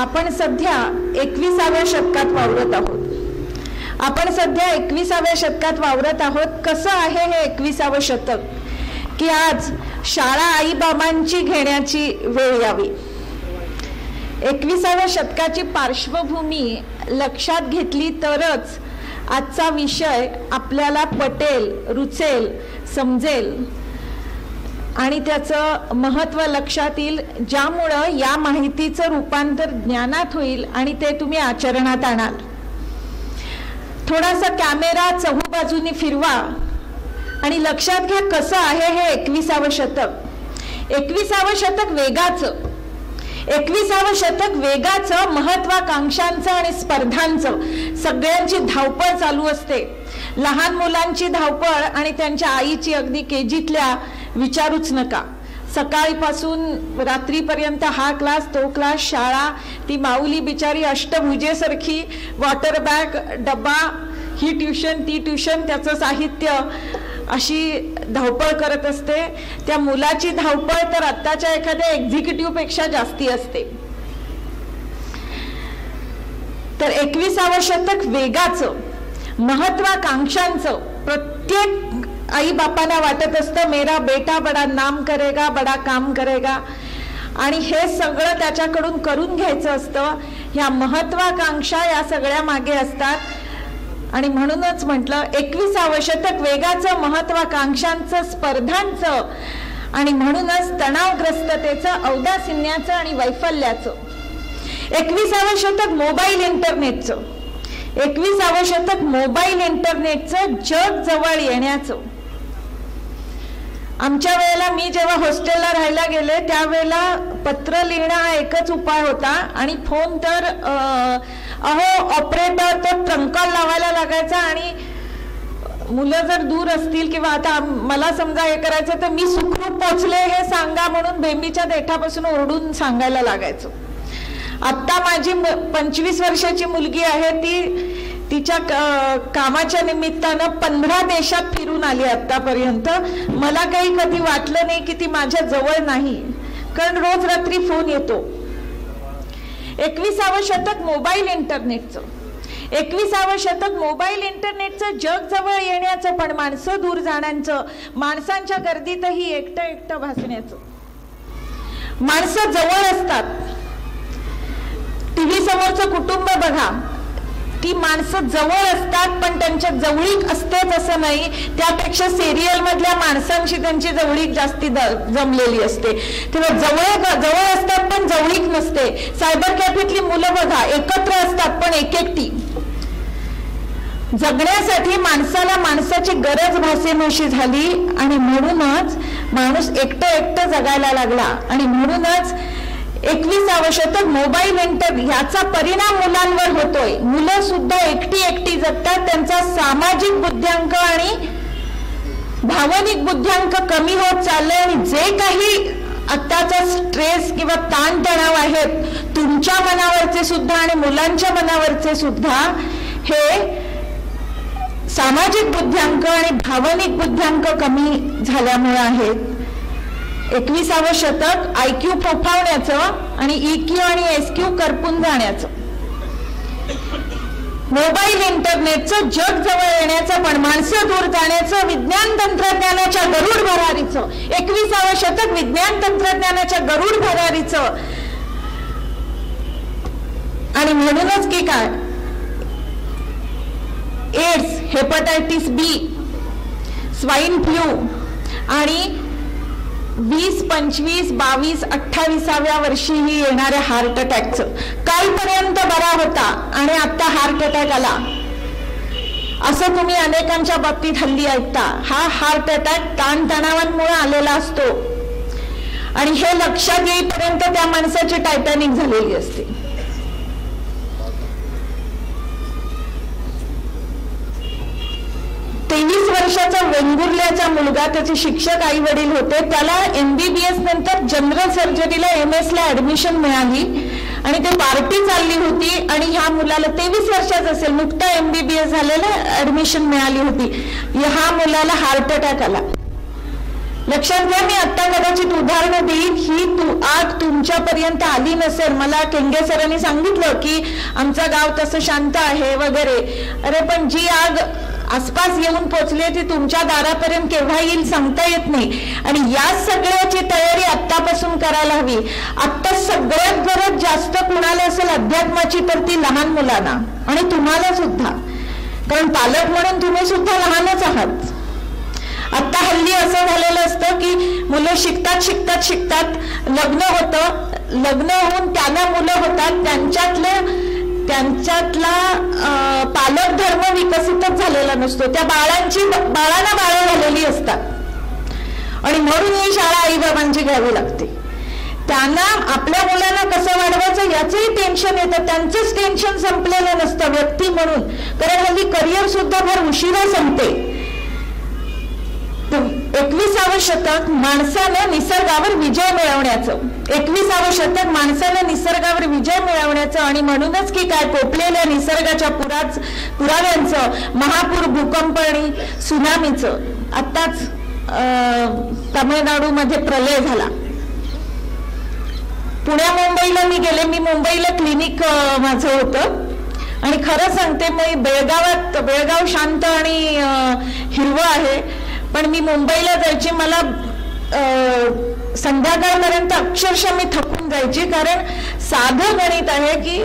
आपण सध्या 21व्या शतकात वावरत आहोत. आपण सध्या 21व्या शतकात वावरत आहोत. कसं आहे हे 21वं शतक की आज शाळा आईबाबांची घेण्याची वेळ यावी. 21व्या शतकाची पार्श्वभूमी लक्षात घेतली तरच आजचा विषय आपल्याला पटेल, रुचेल, समजेल आणि त्याचं महत्त्व लक्षात येईल, ज्यामुळं या माहितीचं रूपांतर ज्ञानात होईल आणि ते तुम्ही आचरणात आणाल. थोडासा कॅमेरा चहूबाजूनी फिरवा आणि लक्षात घ्या कसं आहे हे 21वं शतक. 21वं शतक वेगाचं, 21वं शतक वेगाचं, महत्वाकांक्षांचं आणि स्पर्धांचं. सगळ्यांची धावपळ चालू असते. लहान मुलांची धावपळ आणि त्यांच्या आईची अगदी केजीतल्या विचारूच नका. सकाळीपासून रात्रीपर्यंत हा क्लास, तो क्लास, शाळा, ती माऊली बिचारी अष्टभुजेसारखी वॉटर बॅग, डब्बा, ही ट्युशन, ती ट्युशन, त्याचं साहित्य, अशी धावपळ करत असते. त्या मुलाची धावपळ तर आत्ताच्या एखाद्या एक्झिक्युटिव्ह पेक्षा जास्ती असते. तर 21वं शतक वेगाचं, महत्वाकांक्षांचं. प्रत्येक आई बापांना वाटत असतं मेरा बेटा बडा नाम करेगा, बडा काम करेगा, आणि हे सगळं त्याच्याकडून करून घ्यायचं असतं. ह्या महत्वाकांक्षा या सगळ्या मागे असतात. आणि म्हणूनच म्हटलं 21वं शतक वेगाचं, महत्वाकांक्षांचं, स्पर्धांचं आणि म्हणूनच तणावग्रस्ततेचं, औदासिन्याचं आणि वैफल्याचं. 21वं शतक मोबाईल इंटरनेटचं. 21वं शतक मोबाईल इंटरनेटचं, जग जवळ येण्याचं. आमच्या वेळेला, मी जेव्हा हॉस्टेलला राहायला गेले त्यावेळेला पत्र लिहिणं हा एकच उपाय होता आणि फोन तर ऑपरेटर तो ट्रंकॉल लावायला लागायचा. आणि मुलं जर दूर असतील किंवा आता मला समजा हे करायचं तर मी सुखरूप पोचले हे सांगा म्हणून बेंबीच्या देठापासून ओरडून सांगायला लागायचं. आत्ता माझी 25 वर्षाची मुलगी आहे, ती तिच्या कामाच्या निमित्तानं 15 देशात फिरून आली आतापर्यंत. मला काही कधी वाटलं नाही की ती माझ्या जवळ नाही, कारण रोज रात्री फोन येतो. 21वं शतक मोबाईल इंटरनेटचं. 21वं शतक मोबाईल इंटरनेटचं, जग जवळ येण्याचं, पण माणसं दूर जाण्याचं, माणसांच्या गर्दीतही एकटं एकटं भासण्याचं. माणसं जवळ असतात. टीव्ही समोरचं कुटुंब बघा, ती माणसं जवळ असतात पण त्यांच्या जवळीक असतेच असं नाही. त्यापेक्षा सिरियल मधल्या माणसांशी त्यांची जवळीक जास्ती जमलेली असते. तेव्हा जवळ असतात पण जवळीक नसते. सायबर कॅफेतली मुलं बघा, एकत्र असतात पण एकटी. जगण्यासाठी माणसाला माणसाची गरज भासेनाशी झाली आणि म्हणूनच माणूस एकटं जगायला लागला. आणि म्हणूनच 21वं शतक मोबाईल इंटरनेट याचा परिणाम मुलांवर होतोय. मुलं सुद्धा एकटी जगतात. त्यांचा सामाजिक बुद्ध्यांक आणि भावनिक बुद्ध्यांक कमी होत चाललंय. आणि जे काही आत्ताचा स्ट्रेस किंवा ताणतणाव आहेत तुमच्या मनावरचे सुद्धा आणि मुलांच्या मनावरचे सुद्धा, हे सामाजिक बुद्ध्यांक आणि भावनिक बुद्ध्यांक कमी झाल्यामुळे आहेत. 21वं शतक IQ फोफावण्याचं आणि EQ आणि SQ करपून जाण्याचं. मोबाईल इंटरनेटचं, जग जवळ येण्याचं पण माणसं दूर जाण्याचं, विज्ञान तंत्रज्ञानाच्या गरुड भरारीचं. 21वं शतक विज्ञान तंत्रज्ञानाच्या गरुड भरारीचं. आणि म्हणूनच की काय, AIDS, hepatitis B, swine flu आणि 20, 25, 22, 28व्या वर्षीही येणाऱ्या हार्ट अटॅकचं. कालपर्यंत बरा होता आणि आता हार्ट अटॅक आला, असं तुम्ही अनेकांच्या बाबतीत हल्ली ऐकता. हा हार्ट अटॅक ताणतणावांमुळे आलेला असतो आणि हे लक्षात येईपर्यंत त्या माणसाची टायटॅनिक झालेली असते. वर्षाचा वेंगुर्ल्याचा मुलगा, त्याचे शिक्षक आई वडील होते, त्याला MBBS नंतर जनरल सर्जरीला MS ला ऍडमिशन मिळाली आणि ते पार्टी चालली होती आणि ह्या मुलाला 23 वर्षाचा असेल, नुकता MBBS झालेला ऍडमिशन मिळाली होती. ह्या मुलाला हार्ट अटॅक आला. लक्षात घ्या, मी आता कदाचित उदाहरणं देईन, ही आग तुमच्यापर्यंत आली नसेल. मला केंगे सरांनी सांगितलं की आमचं गाव तसं शांत आहे वगैरे. अरे पण जी आग आसपास येऊन पोचली ती तुमच्या दारापर्यंत केव्हा येईल सांगता येत नाही. आणि या सगळ्याची तयारी आत्तापासून करायला हवी. आत्ता सगळ्यात गरज जास्त कुणाला असेल अध्यात्माची, तर ती लहान मुलांना आणि तुम्हाला सुद्धा, कारण पालक म्हणून तुम्ही सुद्धा लहानच आहात. आता हल्ली असं झालेलं असतं की मुलं शिकतात शिकतात शिकतात, लग्न होतं, लग्न होऊन त्यांना मुलं होतात, त्यांच्यातला पालक धर्म विकसितच झालेला नसतो. त्या बाळांना बाळं झालेली असतात आणि म्हणून ही शाळा आईबाबांची घ्यावी लागते. त्यांना आपल्या मुलांना कसं वाढवायचं याचंही टेन्शन येतं. त्यांचंच टेन्शन संपलेलं नसतं व्यक्ती म्हणून, कारण हल्ली करिअर सुद्धा फार उशिरा संपते. 21सावं शतक माणसानं निसर्गावर विजय मिळवण्याचं, 21सावं शतक माणसानं निसर्गावर विजय मिळवण्याचं आणि म्हणूनच की काय पोपलेल्या निसर्गाच्या पुराव्यांचं, महापूर, भूकंप आणि सुनामीचं. आत्ताच तामिळनाडूमध्ये प्रलय झाला. पुण्या मुंबईला मी गेले, मी मुंबईला क्लिनिक माझं होतं आणि खरं सांगते मी बेळगाव शांत आणि हिरवं आहे, पण मी मुंबईला जायची, मला संध्याकाळपर्यंत अक्षरशः मी थकून जायची. कारण साधं गणित आहे की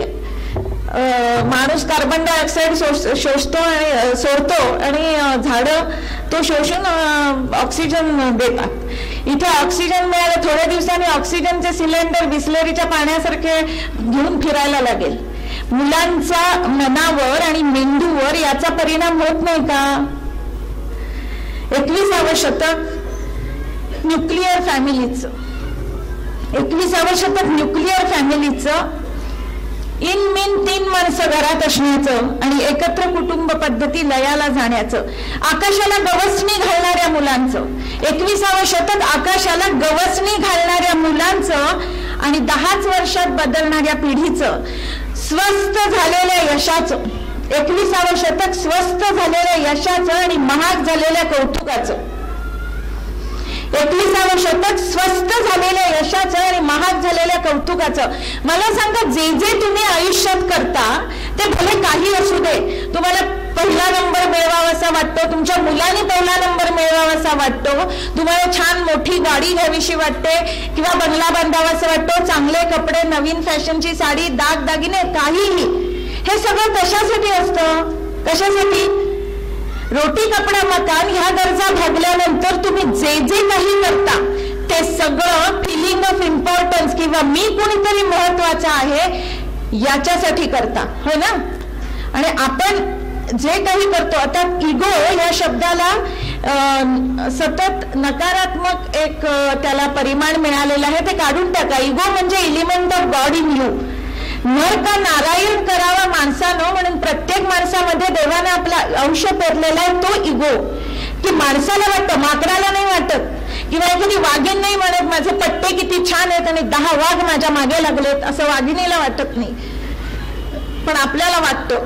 माणूस कार्बन डायऑक्साईड शोषतो आणि सोडतो आणि झाडं तो शोषून ऑक्सिजन देतात. इथे ऑक्सिजन मिळालं, थोड्या दिवसांनी ऑक्सिजनचे सिलेंडर बिस्लरीच्या पाण्यासारखे घेऊन फिरायला लागेल. मुलांच्या मनावर आणि मेंदूवर याचा परिणाम होत नाही का? 21सावं शतक न्यूक्लिअर फॅमिलीचं, 21सावं शतक न्यूक्लिअर फॅमिलीचं, इन 3 माणसं घरात असण्याचं आणि एकत्र कुटुंब पद्धती लयाला जाण्याचं, आकाशाला गवसणी घालणाऱ्या मुलांचं, 21सावं शतक आकाशाला गवसणी घालणाऱ्या मुलांचं आणि 10च वर्षात बदलणाऱ्या पिढीचं, स्वस्थ झालेल्या यशाचं, 21सावं शतक स्वस्थ झालेल्या यशाचं आणि महाग झालेल्या कौतुकाचं, 21सावं शतक स्वस्त झालेल्या यशाचं आणि महाग झालेल्या कौतुकाचं. मला सांगा, जे जे तुम्ही आयुष्यात करता ते भले काही असू दे, तुम्हाला पहिला नंबर मिळवावासा वाटतो, तुमच्या मुलांनी पहिला नंबर मिळवावासा वाटतो, तुम्हाला छान मोठी गाडी घ्यावीशी वाटते किंवा बंगला बांधावासा वाटतो, चांगले कपडे, नवीन फॅशनची साडी, दागदागिने, काहीही, हे सगळं कशासाठी असतं? कशासाठी? रोटी कपडा मकान ह्या गरजा भागल्यानंतर तुम्ही जे जे काही करता ते सगळं फिलिंग ऑफ इम्पॉर्टन्स किंवा मी कोणीतरी महत्वाचं आहे याच्यासाठी करता, हो ना? आणि आपण जे काही करतो, आता इगो या शब्दाला सतत नकारात्मक एक त्याला परिमाण मिळालेलं आहे, ते काढून टाका. इगो म्हणजे element of God in you. नर का नारायण करावा माणसानं, म्हणून प्रत्येक माणसामध्ये देवाने आपला अंश पेरलेला आहे तो इगो. की माणसाला वाटतं, माकडाला नाही वाटत, किंवा एखादी वाघीण नाही म्हणत माझे पट्टे किती छान आहेत आणि 10 वाघ माझ्या मागे लागलेत, असं वाघिणीला वाटत नाही. पण आपल्याला वाटतं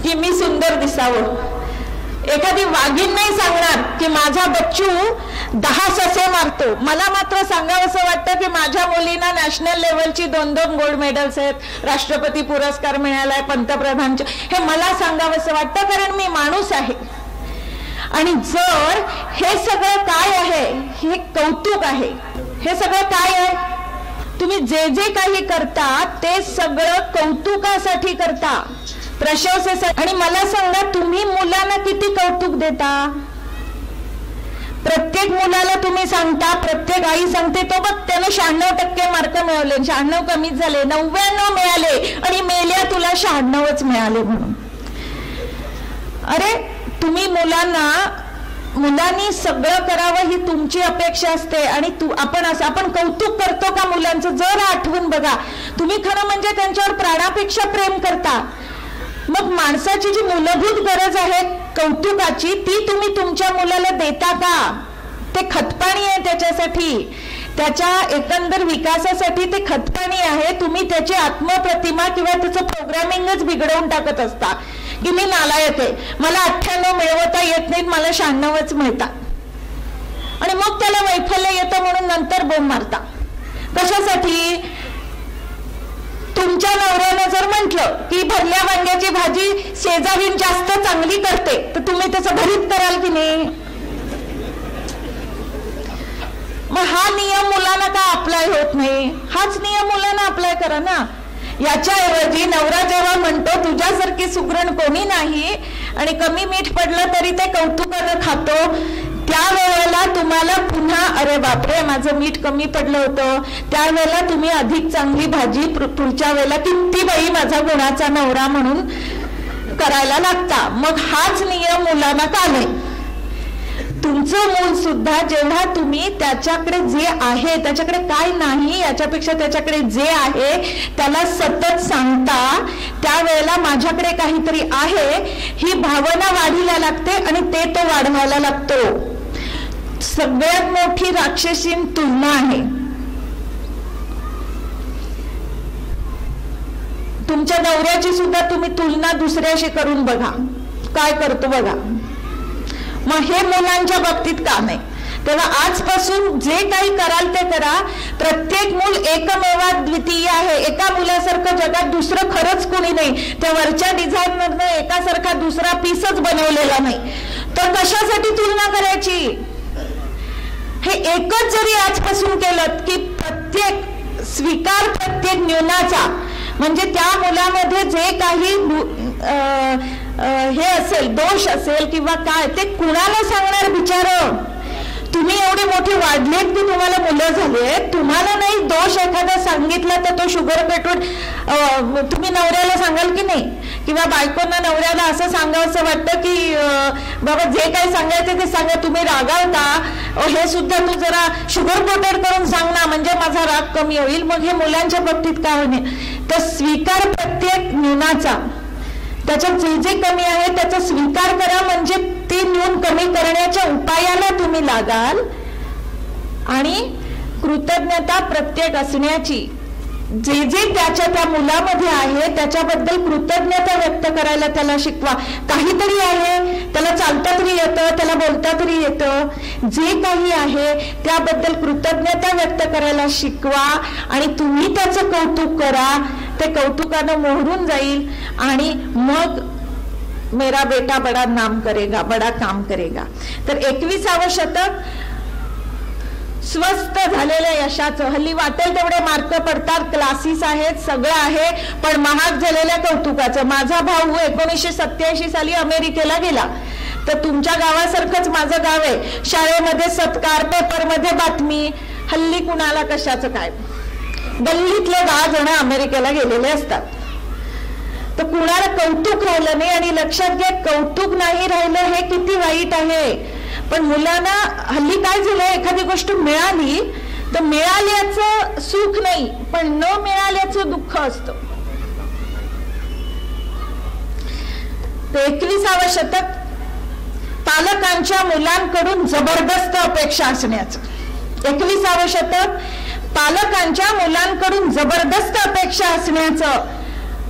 की मी सुंदर दिसावं. एखादी वाघीण नाही सांगणार की माझा बच्चू 10 ससे मारतो. मला मात्र सांगावंसं वाटतं की माझ्या मुलींना नॅशनल लेवलची 2-2 गोल्ड मेडल्स आहेत, राष्ट्रपती पुरस्कार मिळालाय, पंतप्रधानचे, हे मला सांगावंसं वाटतं, कारण मी माणूस आहे. आणि जर हे सगळं काय आहे, हे कौतुक आहे. हे सगळं काय आहे? तुम्ही जे जे काही करता ते सगळं कौतुकासाठी करता, प्रशंसेसाठी. आणि मला सांगा, तुम्ही मुलांना किती कौतुक देता? प्रत्येक मुलाला तुम्ही सांगता, प्रत्येक आई सांगते, तो बघ त्यानं 96% मार्क मिळवले, 96 कमीच झाले, 99 मिळाले आणि मेल्या तुला 96च मिळाले म्हणून. अरे तुम्ही मुलांनी सगळं करावं ही तुमची अपेक्षा असते आणि आपण कौतुक करतो का मुलांचं? जर आठवून बघा, तुम्ही खरं म्हणजे त्यांच्यावर प्राणापेक्षा प्रेम करता. मग माणसाची जी मूलभूत गरज आहे कौतुकाची, ती तुम्ही तुमच्या मुलाला देता का? ते खतपाणी आहे त्याच्यासाठी, त्याच्या एकंदर विकासासाठी ते खतपाणी आहे. तुम्ही त्याची आत्मप्रतिमा किंवा त्याचं प्रोग्रामिंगच बिघडवून टाकत असता की मी नालायक आहे, मला 98 मिळवता येत नाहीत, मला 96च मिळतात. आणि मग त्याला वैफल्य येतं म्हणून नंतर बोंब मारता. कशासाठी? तुमच्या नवऱ्यानं जर म्हटलं की भरल्या वांग्याची भाजी शेजारीन जास्त चांगली करते, तर तुम्ही त्याचं भरीत कराल की नाही? मग हा नियम मुलांना का अप्लाय होत नाही? हाच नियम मुलांना अप्लाय करा ना. याच्याऐवजी नवरा जेव्हा म्हणतो तुझ्यासारखी सुगरण कोणी नाही आणि कमी मीठ पडलं तरी ते कौतुकानं खातो, त्यावेळेला तुम्हाला पुन्हा अरे बापरे माझं मीठ कमी पडलं होतं, त्यावेळेला तुम्ही अधिक चांगली भाजी पुढच्या वेळेला किती बाई माझा गुणाचा नवरा म्हणून करायला लागता. मग हाच नियम मुलांना का नाही? तुमचं मूल सुद्धा जेव्हा तुम्ही त्याच्याकडे जे आहे, त्याच्याकडे काय नाही याच्यापेक्षा त्याच्याकडे जे आहे त्याला सतत सांगता, त्यावेळेला माझ्याकडे काहीतरी आहे ही भावना वाढीला लागते आणि ते तो वाढवायला लागतो. सगळ्यात मोठी राक्षसीन तुलना आहे. तुमच्या नवऱ्याची सुद्धा तुम्ही तुलना दुसऱ्याशी करून बघा, काय करतो बघा. मग हे मुलांच्या बाबतीत का नाही? तेव्हा आजपासून जे काही कराल ते करा. प्रत्येक मूल एकमेवा द्वितीय आहे. एका मुलासारखं जगात दुसरं खरंच कोणी नाही. त्या वरच्या डिझाईन मधनं एकासारखा दुसरा पीसच बनवलेला नाही. तर कशासाठी तुलना करायची? हे एकच जरी आजपासून केलं की प्रत्येक स्वीकार प्रत्येक न्यूनाचा, म्हणजे त्या मुलामध्ये जे काही हे असेल, दोष असेल किंवा काय, ते कुणाला सांगणार बिचार? तुम्ही एवढे मोठे वाढलेत की तुम्हाला मुलं झाले, तुम्हाला नाही दोष एखादा सांगितला तर तो शुगर पेटून तुम्ही नवऱ्याला सांगाल की नाही? किंवा बायकोंना नवऱ्याला असं सांगावंसं वाटतं की बाबा जे काही सांगायचं ते सांगा, तुम्ही रागावता, हे सुद्धा तू जरा शुगर कोटेड करून सांग ना म्हणजे माझा राग कमी होईल. मग हे मुलांच्या बाबतीत काय होणे? तर स्वीकार प्रत्येक न्यूनाचा, त्याच्यात जे जे कमी आहे त्याचा स्वीकार करा, म्हणजे ते न्यून कमी करण्याच्या उपायाला तुम्ही लागाल. आणि कृतज्ञता प्रत्येक असण्याची, जे जे त्याच्या त्या मुलामध्ये आहे त्याच्याबद्दल कृतज्ञता व्यक्त करायला त्याला शिकवा. काहीतरी आहे, त्याला चालता तरी येतं, त्याला बोलता तरी येतं, जे काही आहे त्याबद्दल कृतज्ञता व्यक्त करायला शिकवा आणि तुम्ही त्याचं कौतुक करा. ते कौतुकानं मोहरून जाईल आणि मग मेरा बेटा बडा नाम करेगा, बडा काम करेगा. तर 21वे शतक स्वस्त झालेल्या यशाचं, हल्ली वाटेल तेवढे मार्क पडतात, क्लासेस आहेत, सगळं आहे, पण महाग झालेल्या कौतुकाचं. माझा भाऊ 1987 साली अमेरिकेला गेला, तर तुमच्या गावासारखंच माझं गाव आहे. शाळेमध्ये सत्कार, पेपरमध्ये बातमी, हल्ली कुणाला कशाचं काय. गल्लीतले 10 जण अमेरिकेला गेलेले असतात, तर कुणाला कौतुक राहिलं नाही. आणि लक्षात घ्या, कौतुक नाही राहिलं हे किती वाईट आहे. पण मुलांना हल्ली काय झालं, एखादी गोष्ट मिळाली तर मिळाल्याचं सुख नाही, पण न मिळाल्याचं दुःख असतं. तर 21वे शतक पालकांच्या मुलांकडून जबरदस्त अपेक्षा असण्याचं. 21वे शतक पालकांच्या मुलांकडून जबरदस्त अपेक्षा असण्याचं.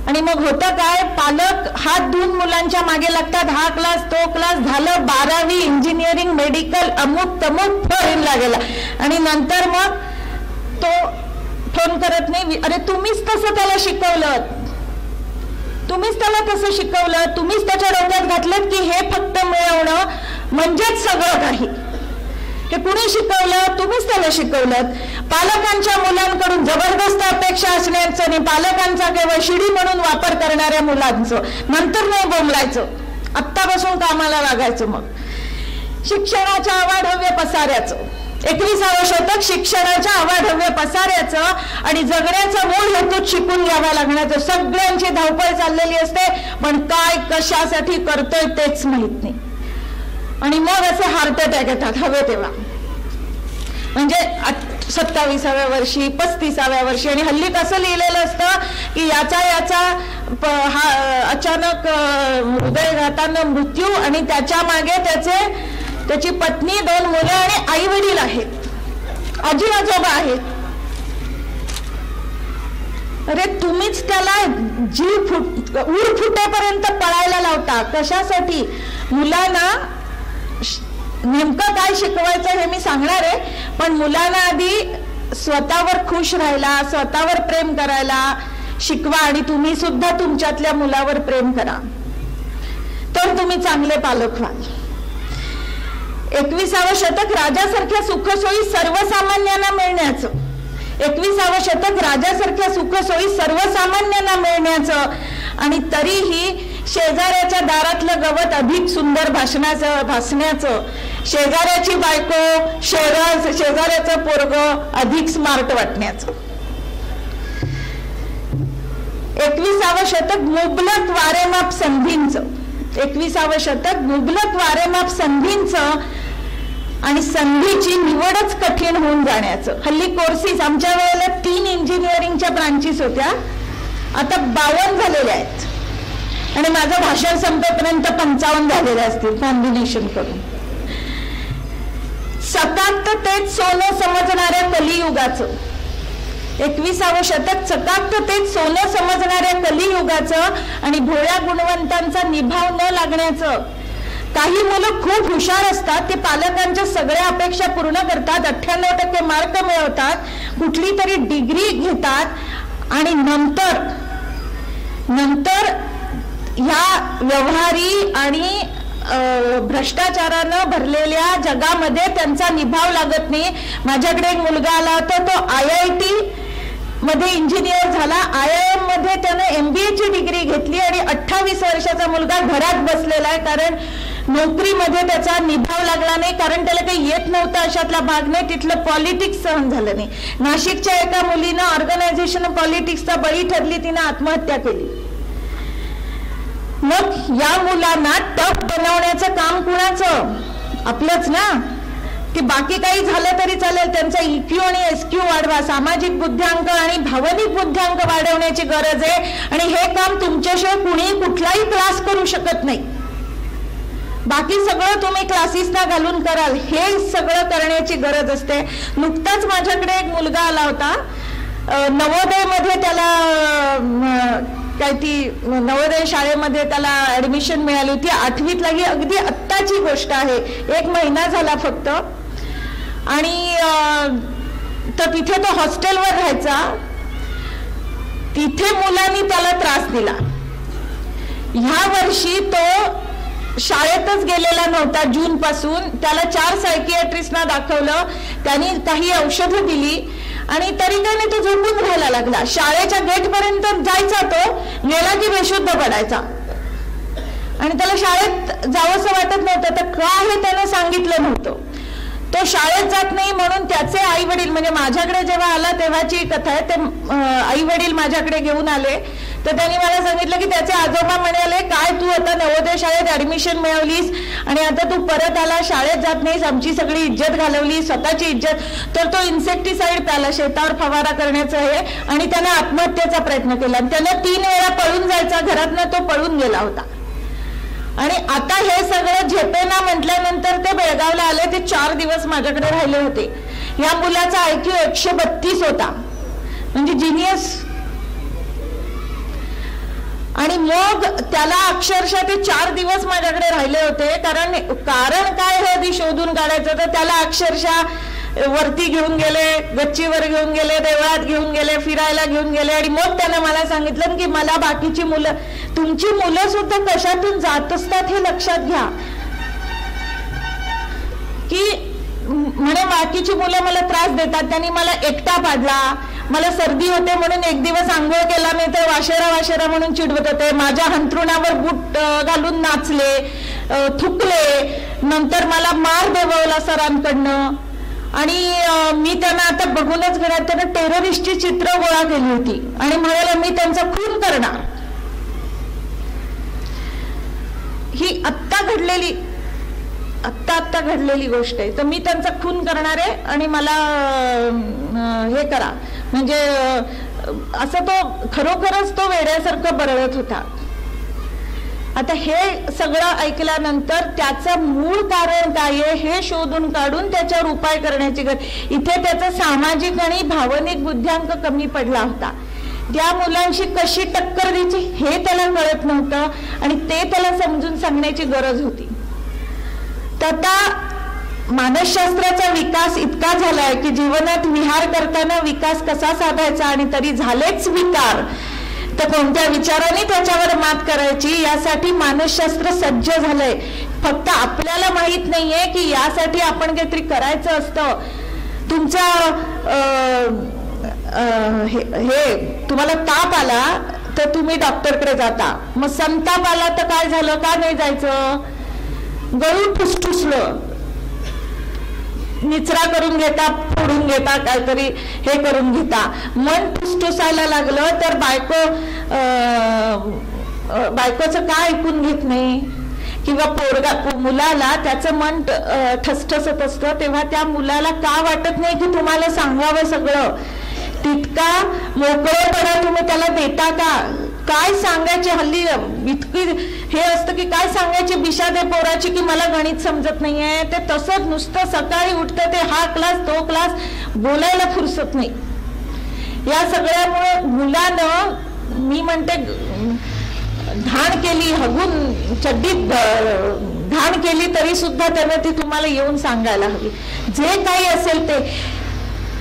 आणि मग होतं काय, पालक हात धुवून मुलांच्या मागे लागतात, हा क्लास तो क्लास, झालं 12वी, इंजिनिअरिंग, मेडिकल, अमुक तमुक, फॉरेनला गेला. आणि नंतर मग तो फोन करत नाही. अरे तुम्हीच तसं त्याला शिकवलं, तुम्हीच त्याला तसं शिकवलं, तुम्हीच त्याच्या डोक्यात घातलं की हे फक्त मिळवणं म्हणजेच सगळं काही. हे कुणी शिकवलं? तुम्हीच त्याला शिकवलं. पालकांच्या मुलांकडून जबरदस्त अपेक्षा असण्याचं आणि पालकांचा केवळ शिडी म्हणून वापर करणाऱ्या मुलांचं. नंतर नाही बोंबलायचं, आत्तापासून कामाला लागायचं. मग शिक्षणाच्या अवाढव्य पसाऱ्याचं, 21वे शतक शिक्षणाच्या अवाढव्य पसाऱ्याचं आणि जगण्याचं मूळ हेतूच शिकून घ्यावा लागण्याचं. सगळ्यांची धावपळ चाललेली असते, पण काय कशासाठी करतोय तेच माहित नाही. आणि मग असे हार्ट अटॅक येतात हवे तेव्हा, म्हणजे 27व्या वर्षी, 35व्या वर्षी. आणि हल्ली कसं लिहिलेलं असतं की याचा अचानक हृदयघातानं मृत्यू आणि त्याच्या मागे त्याची पत्नी, 2 मुलं आणि आई वडील आहेत, आजी आजोबा आहेत. अरे तुम्हीच त्याला उर फुटेपर्यंत पळायला लावता. कशासाठी? मुलांना नेमकं काय शिकवायचं हे मी सांगणार आहे, पण मुलांना आधी स्वतःवर खुश राहायला, स्वतःवर प्रेम करायला शिकवा आणि तुम्ही सुद्धा तुमच्यातल्या मुलावर प्रेम करा, तर तुम्ही चांगले पालक व्हाल. 21वे शतक राजासारख्या सुखसोयी सर्वसामान्यांना मिळण्याचं, 21वे शतक राजासारख्या सुखसोयी सर्वसामान्यांना मिळण्याचं, आणि तरीही शेजाऱ्याच्या दारातलं गवत अधिक सुंदर भासण्याचं, शेजाऱ्याची बायको शेजाऱ्याचं पोरग अधिक स्मार्ट वाटण्याचं. 21वे शतक मुबलक वारेमाप संधींचं, 21वे शतक मुबलक वारेमाप संधींचं आणि संधीची निवडच कठीण होऊन जाण्याचं. हल्ली कोर्सेस, आमच्या वेळेला 3 इंजिनिअरिंगच्या ब्रांचेस होत्या, आता 52 झालेल्या आहेत आणि माझं भाषण संपेपर्यंत 55 झालेले असतील कॉम्बिनेशन करून. चकाकतेत सोनं समजणाऱ्या कलियुगाचं, 21वे शतक चकाकतेत सोनं समजणाऱ्या कलियुगाचं आणि भोळ्या गुणवंतांचा निभाव न लागण्याचं. काही मुलं खूप हुशार असतात, ते पालकांच्या सगळ्या अपेक्षा पूर्ण करतात, 98% मार्क मिळवतात, कुठली तरी डिग्री घेतात आणि नंतर ह्या व्यवहारी आणि भ्रष्टाचारानं भरलेल्या जगामध्ये त्यांचा निभाव लागत नाही. माझ्याकडे एक मुलगा आला होता, तो IIT मध्ये इंजिनियर झाला, IIM मध्ये त्यानं MBA ची डिग्री घेतली आणि 28 वर्षाचा मुलगा घरात बसलेला आहे, कारण नोकरीमध्ये त्याचा निभाव लागला नाही, कारण त्याला काही येत नव्हतं अशातला भाग नाही, तिथलं पॉलिटिक्स सहन झालं नाही. नाशिकच्या एका मुलीनं ऑर्गनायझेशन पॉलिटिक्सचा बळी ठरली, तिनं आत्महत्या केली. मग या मुलांना टफ बनवण्याचं काम कुणाचं? आपलंच ना. की बाकी काही झालं तरी चालेल, त्यांचा EQ आणि SQ वाढवा, सामाजिक बुद्ध्यांक आणि भावनिक बुद्ध्यांक वाढवण्याची गरज आहे, आणि हे काम तुमच्याशिवाय कुणी कुठलाही क्लास करू शकत नाही. बाकी सगळं तुम्ही क्लासेसना घालून कराल, हे सगळं करण्याची गरज असते. नुकताच माझ्याकडे एक मुलगा आला होता, नवोदयमध्ये त्याला काय ती नवोदय शाळेमध्ये त्याला ऍडमिशन मिळाली होती, 8वीतला. ही अगदी आत्ताची गोष्ट आहे, 1 महिना झाला फक्त. आणि तर तिथे तो हॉस्टेलवर राहायचा, तिथे मुलांनी त्याला त्रास दिला. ह्या वर्षी तो शाळेतच गेलेला नव्हता जून पासून. त्याला 4 सायकियाट्रिस्टना दाखवलं, त्यांनी काही औषधं दिली आणि तरी काही नाही, तो झोपून राहायला लागला. शाळेच्या गेटपर्यंत जायचा, तो गेला की बेशुद्ध पडायचा आणि त्याला शाळेत जावंसं वाटत नव्हतं. तर का हे त्यानं सांगितलं नव्हतं. तो शाळेत जात नाही म्हणून त्याचे आई वडील, म्हणजे माझ्याकडे जेव्हा आला तेव्हाची कथा आहे, ते आई वडील माझ्याकडे घेऊन आले, तर त्यांनी मला सांगितलं की त्याचे आजोबा म्हणाले, काय तू आता नवोदय शाळेत ऍडमिशन मिळवलीस आणि आता तू परत आला, शाळेत जात नाहीस, आमची सगळी इज्जत घालवली, स्वतःची इज्जत. तर तो इन्सेक्टिसाइड प्याला, शेतावर फवारा करण्याचं हे, आणि त्यानं आत्महत्येचा प्रयत्न केला. त्यानं 3 वेळा पळून जायचा घरातनं, तो पळून गेला होता. आणि आता हे सगळं झेपेना म्हटल्यानंतर ते बेळगावला आले. ते 4 दिवस माझ्याकडे राहिले होते. या मुलाचा IQ 132 होता, म्हणजे जिनियस. आणि मग त्याला अक्षरशः ते 4 दिवस माझ्याकडे राहिले होते, कारण काय हे आधी शोधून काढायचं. तर त्याला अक्षरशः वरती घेऊन गेले, गच्चीवर घेऊन गेले, देवळात घेऊन गेले, फिरायला घेऊन गेले. आणि मग त्यानं मला सांगितलं की मला बाकीची मुलं, तुमची मुलं सुद्धा कशातून जात असतात हे लक्षात घ्या. की म्हणे बाकीची मुलं मला त्रास देतात, त्यांनी मला एकटा पाडला, मला सर्दी होते म्हणून एक दिवस आंघोळ केला नाही तर वाशेरा म्हणून चिडवत होते, माझ्या हंतरुणावर बूट घालून नाचले, थुकले, नंतर मला मार देववला सरांकडनं. आणि मी त्यांना आता बघूनच घरात त्यांना टेररिस्टची चित्र गोळा केली होती आणि म्हणाला मी त्यांचा खून करणार. ही आत्ता घडलेली गोष्ट आहे. तर मी त्यांचा खून करणार आहे आणि मला हे करा, म्हणजे असं तो खरोखरच तो वेड्यासारखं बरळत होता. आता हे सगळं ऐकल्यानंतर त्याचं मूळ कारण काय आहे हे शोधून काढून त्याच्यावर उपाय करण्याची गरज. इथे त्याचा सामाजिक आणि भावनिक बुद्ध्यांक कमी पडला होता. त्या मुलांशी कशी टक्कर द्यायची हे त्याला कळत नव्हतं आणि ते त्याला समजून सांगण्याची गरज होती. तर आता मानसशास्त्राचा विकास इतका झालाय की जीवनात विहार करताना विकास कसा साधायचा आणि तरी झालेच विकार तर कोणत्या विचाराने त्याच्यावर मात करायची यासाठी मानसशास्त्र सज्ज झालंय. फक्त आपल्याला माहित नाहीये की यासाठी आपण काहीतरी करायचं असतं. तुमचा हे तुम्हाला ताप आला तर तुम्ही डॉक्टरकडे जाता. मग संताप आला तर काय झालं, का नाही जायचं? गळून ठुसठुसलं, निचरा करून घेता, फोडून घेता, काहीतरी हे करून घेता. मन ठुसठुसायला लागलं तर बायकोचं का ऐकून घेत नाही? किंवा मुलाला त्याचं मन ठसठसत असतं तेव्हा त्या मुलाला का वाटत नाही की तुम्हाला सांगावं सगळं? तितका मोकळेपणा तुम्ही त्याला देता का? काय सांगायचे? हल्ली इतकी हे असतं की काय सांगायची बिशा दे पोराची की मला गणित समजत नाहीये. ते तसंच नुसतं सकाळी उठतं ते हा क्लास तो क्लास, बोलायला फुरसत नाही. या सगळ्यामुळे मुलानं, मी म्हणते, घाण केली, हगून चड्डीत घाण केली तरी सुद्धा त्यानं ती तुम्हाला येऊन सांगायला हवी. जे काही असेल ते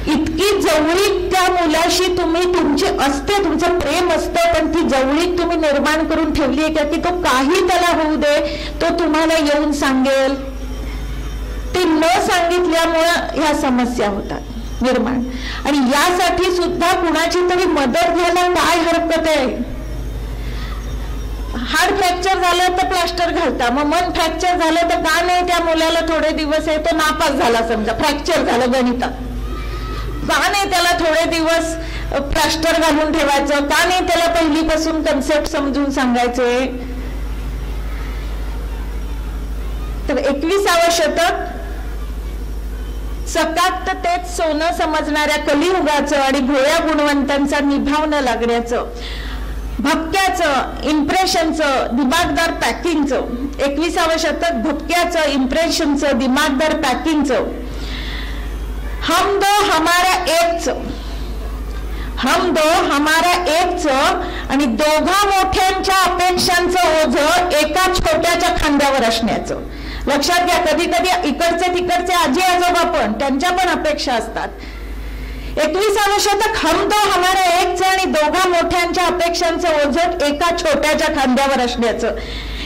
इतकी जवळीक त्या मुलाशी तुम्ही तुमची असते, तुमचं प्रेम असतं, पण ती जवळीक तुम्ही निर्माण करून ठेवली आहे का की तो काही त्याला होऊ दे तो तुम्हाला येऊन सांगेल? ते न सांगितल्यामुळं ह्या समस्या होतात निर्माण. आणि यासाठी सुद्धा कुणाची तरी मदत घ्यायला काय हरकत आहे? हाड फ्रॅक्चर झालं तर प्लास्टर घालता, मग मन फ्रॅक्चर झालं तर का नाही त्या मुलाला थोडे दिवस आहे, तो नापास झाला समजा, फ्रॅक्चर झालं गणितात, का नाही त्याला थोडे दिवस प्लास्टर घालून ठेवायचं? का नाही त्याला पहिलीपासून कन्सेप्ट समजून सांगायचे? तर 21वे शतक सकाप्ततेत सोनं समजणाऱ्या कलियुगाचं आणि भोळ्या गुणवंतांचा निभावणं लागण्याचं, भपक्याचं, इम्प्रेशनचं, दिमागदार पॅकिंगचं, 21वे शतक भपक्याचं, इम्प्रेशनचं, दिमागदार पॅकिंगचं, हम दो हमारा एकचं, हम दो हमारा एकचं आणि दोघा मोठ्यांच्या अपेक्षांचं ओझं एका छोट्याच्या खांद्यावर असण्याचं. लक्षात घ्या, कधी कधी इकडचे तिकडचे आजी आजोबा पण त्यांच्या पण अपेक्षा असतात. 21वे शतक हम दो हमारा एकचं आणि दोघा मोठ्यांच्या अपेक्षांचं ओझं एका छोट्याच्या खांद्यावर असण्याचं.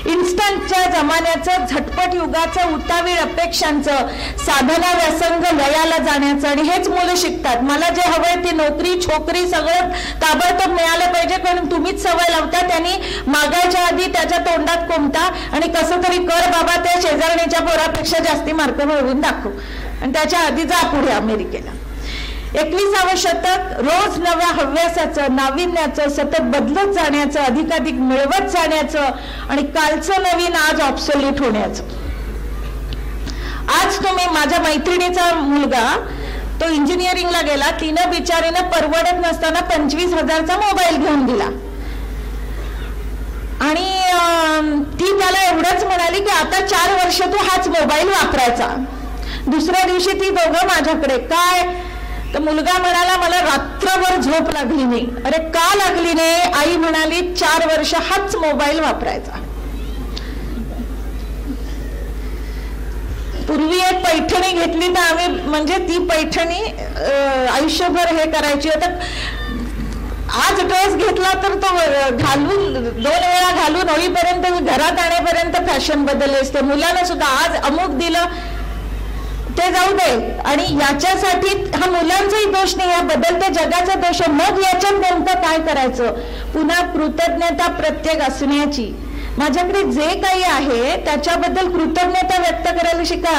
इन्स्टंटच्या जमान्याचं, झटपट युगाचं, उतावीळ अपेक्षांचं, साधना व्यसंग लयाला जाण्याचं. आणि हेच मुलं शिकतात. मला जे हवंय ती नोकरी छोकरी सगळं ताबडतोब मिळालं पाहिजे, कारण तुम्हीच सवय लावता. त्यांनी मागायच्या आधी त्याच्या तोंडात कोंबता आणि कसं तरी कर बाबा, त्या शेजारणीच्या पोरापेक्षा जास्ती मार्क मिळवून दाखव आणि त्याच्या आधी जा पुढे अमेरिकेला. 21वे शतक रोज नव्या हव्यासाचं, नाविन्याचं, सतत बदलत जाण्याचं, अधिकाधिक मिळवत जाण्याचं आणि कालचं नवीन आज ऑब्सोल्यूट होण्याचं. आज तुम्ही, माझ्या मैत्रिणीचा मुलगा तो इंजिनिअरिंगला गेला, तिनं बिचारीनं परवडत नसताना 25,000चा मोबाईल घेऊन दिला आणि ती त्याला एवढंच म्हणाली की आता 4 वर्ष तू हाच मोबाईल वापरायचा. दुसऱ्या दिवशी ती दोघं माझ्याकडे, काय तर मुलगा म्हणाला मला रात्रभर झोप लागली नाही. अरे का लागली नाही? आई म्हणाली 4 वर्ष हाच मोबाईल वापरायचा. पूर्वी एक पैठणी घेतली तर आम्ही, म्हणजे ती पैठणी आयुष्यभर हे करायची. आता आज ड्रेस घेतला तर तो घालून 2 वेळा घालून होईपर्यंत, घरात आणेपर्यंत फॅशन बदलली असते. मुलांना सुद्धा आज अमुक दिलं ते जाऊ दे, आणि याच्यासाठी हा मुलांचाही दोष नाही, या बदलत्या जगाचा दोष आहे. मग याच्यात नेमकं काय करायचं? पुन्हा कृतज्ञता प्रत्येक असण्याची. माझ्याकडे जे काही आहे त्याच्याबद्दल कृतज्ञता व्यक्त करायला शिका.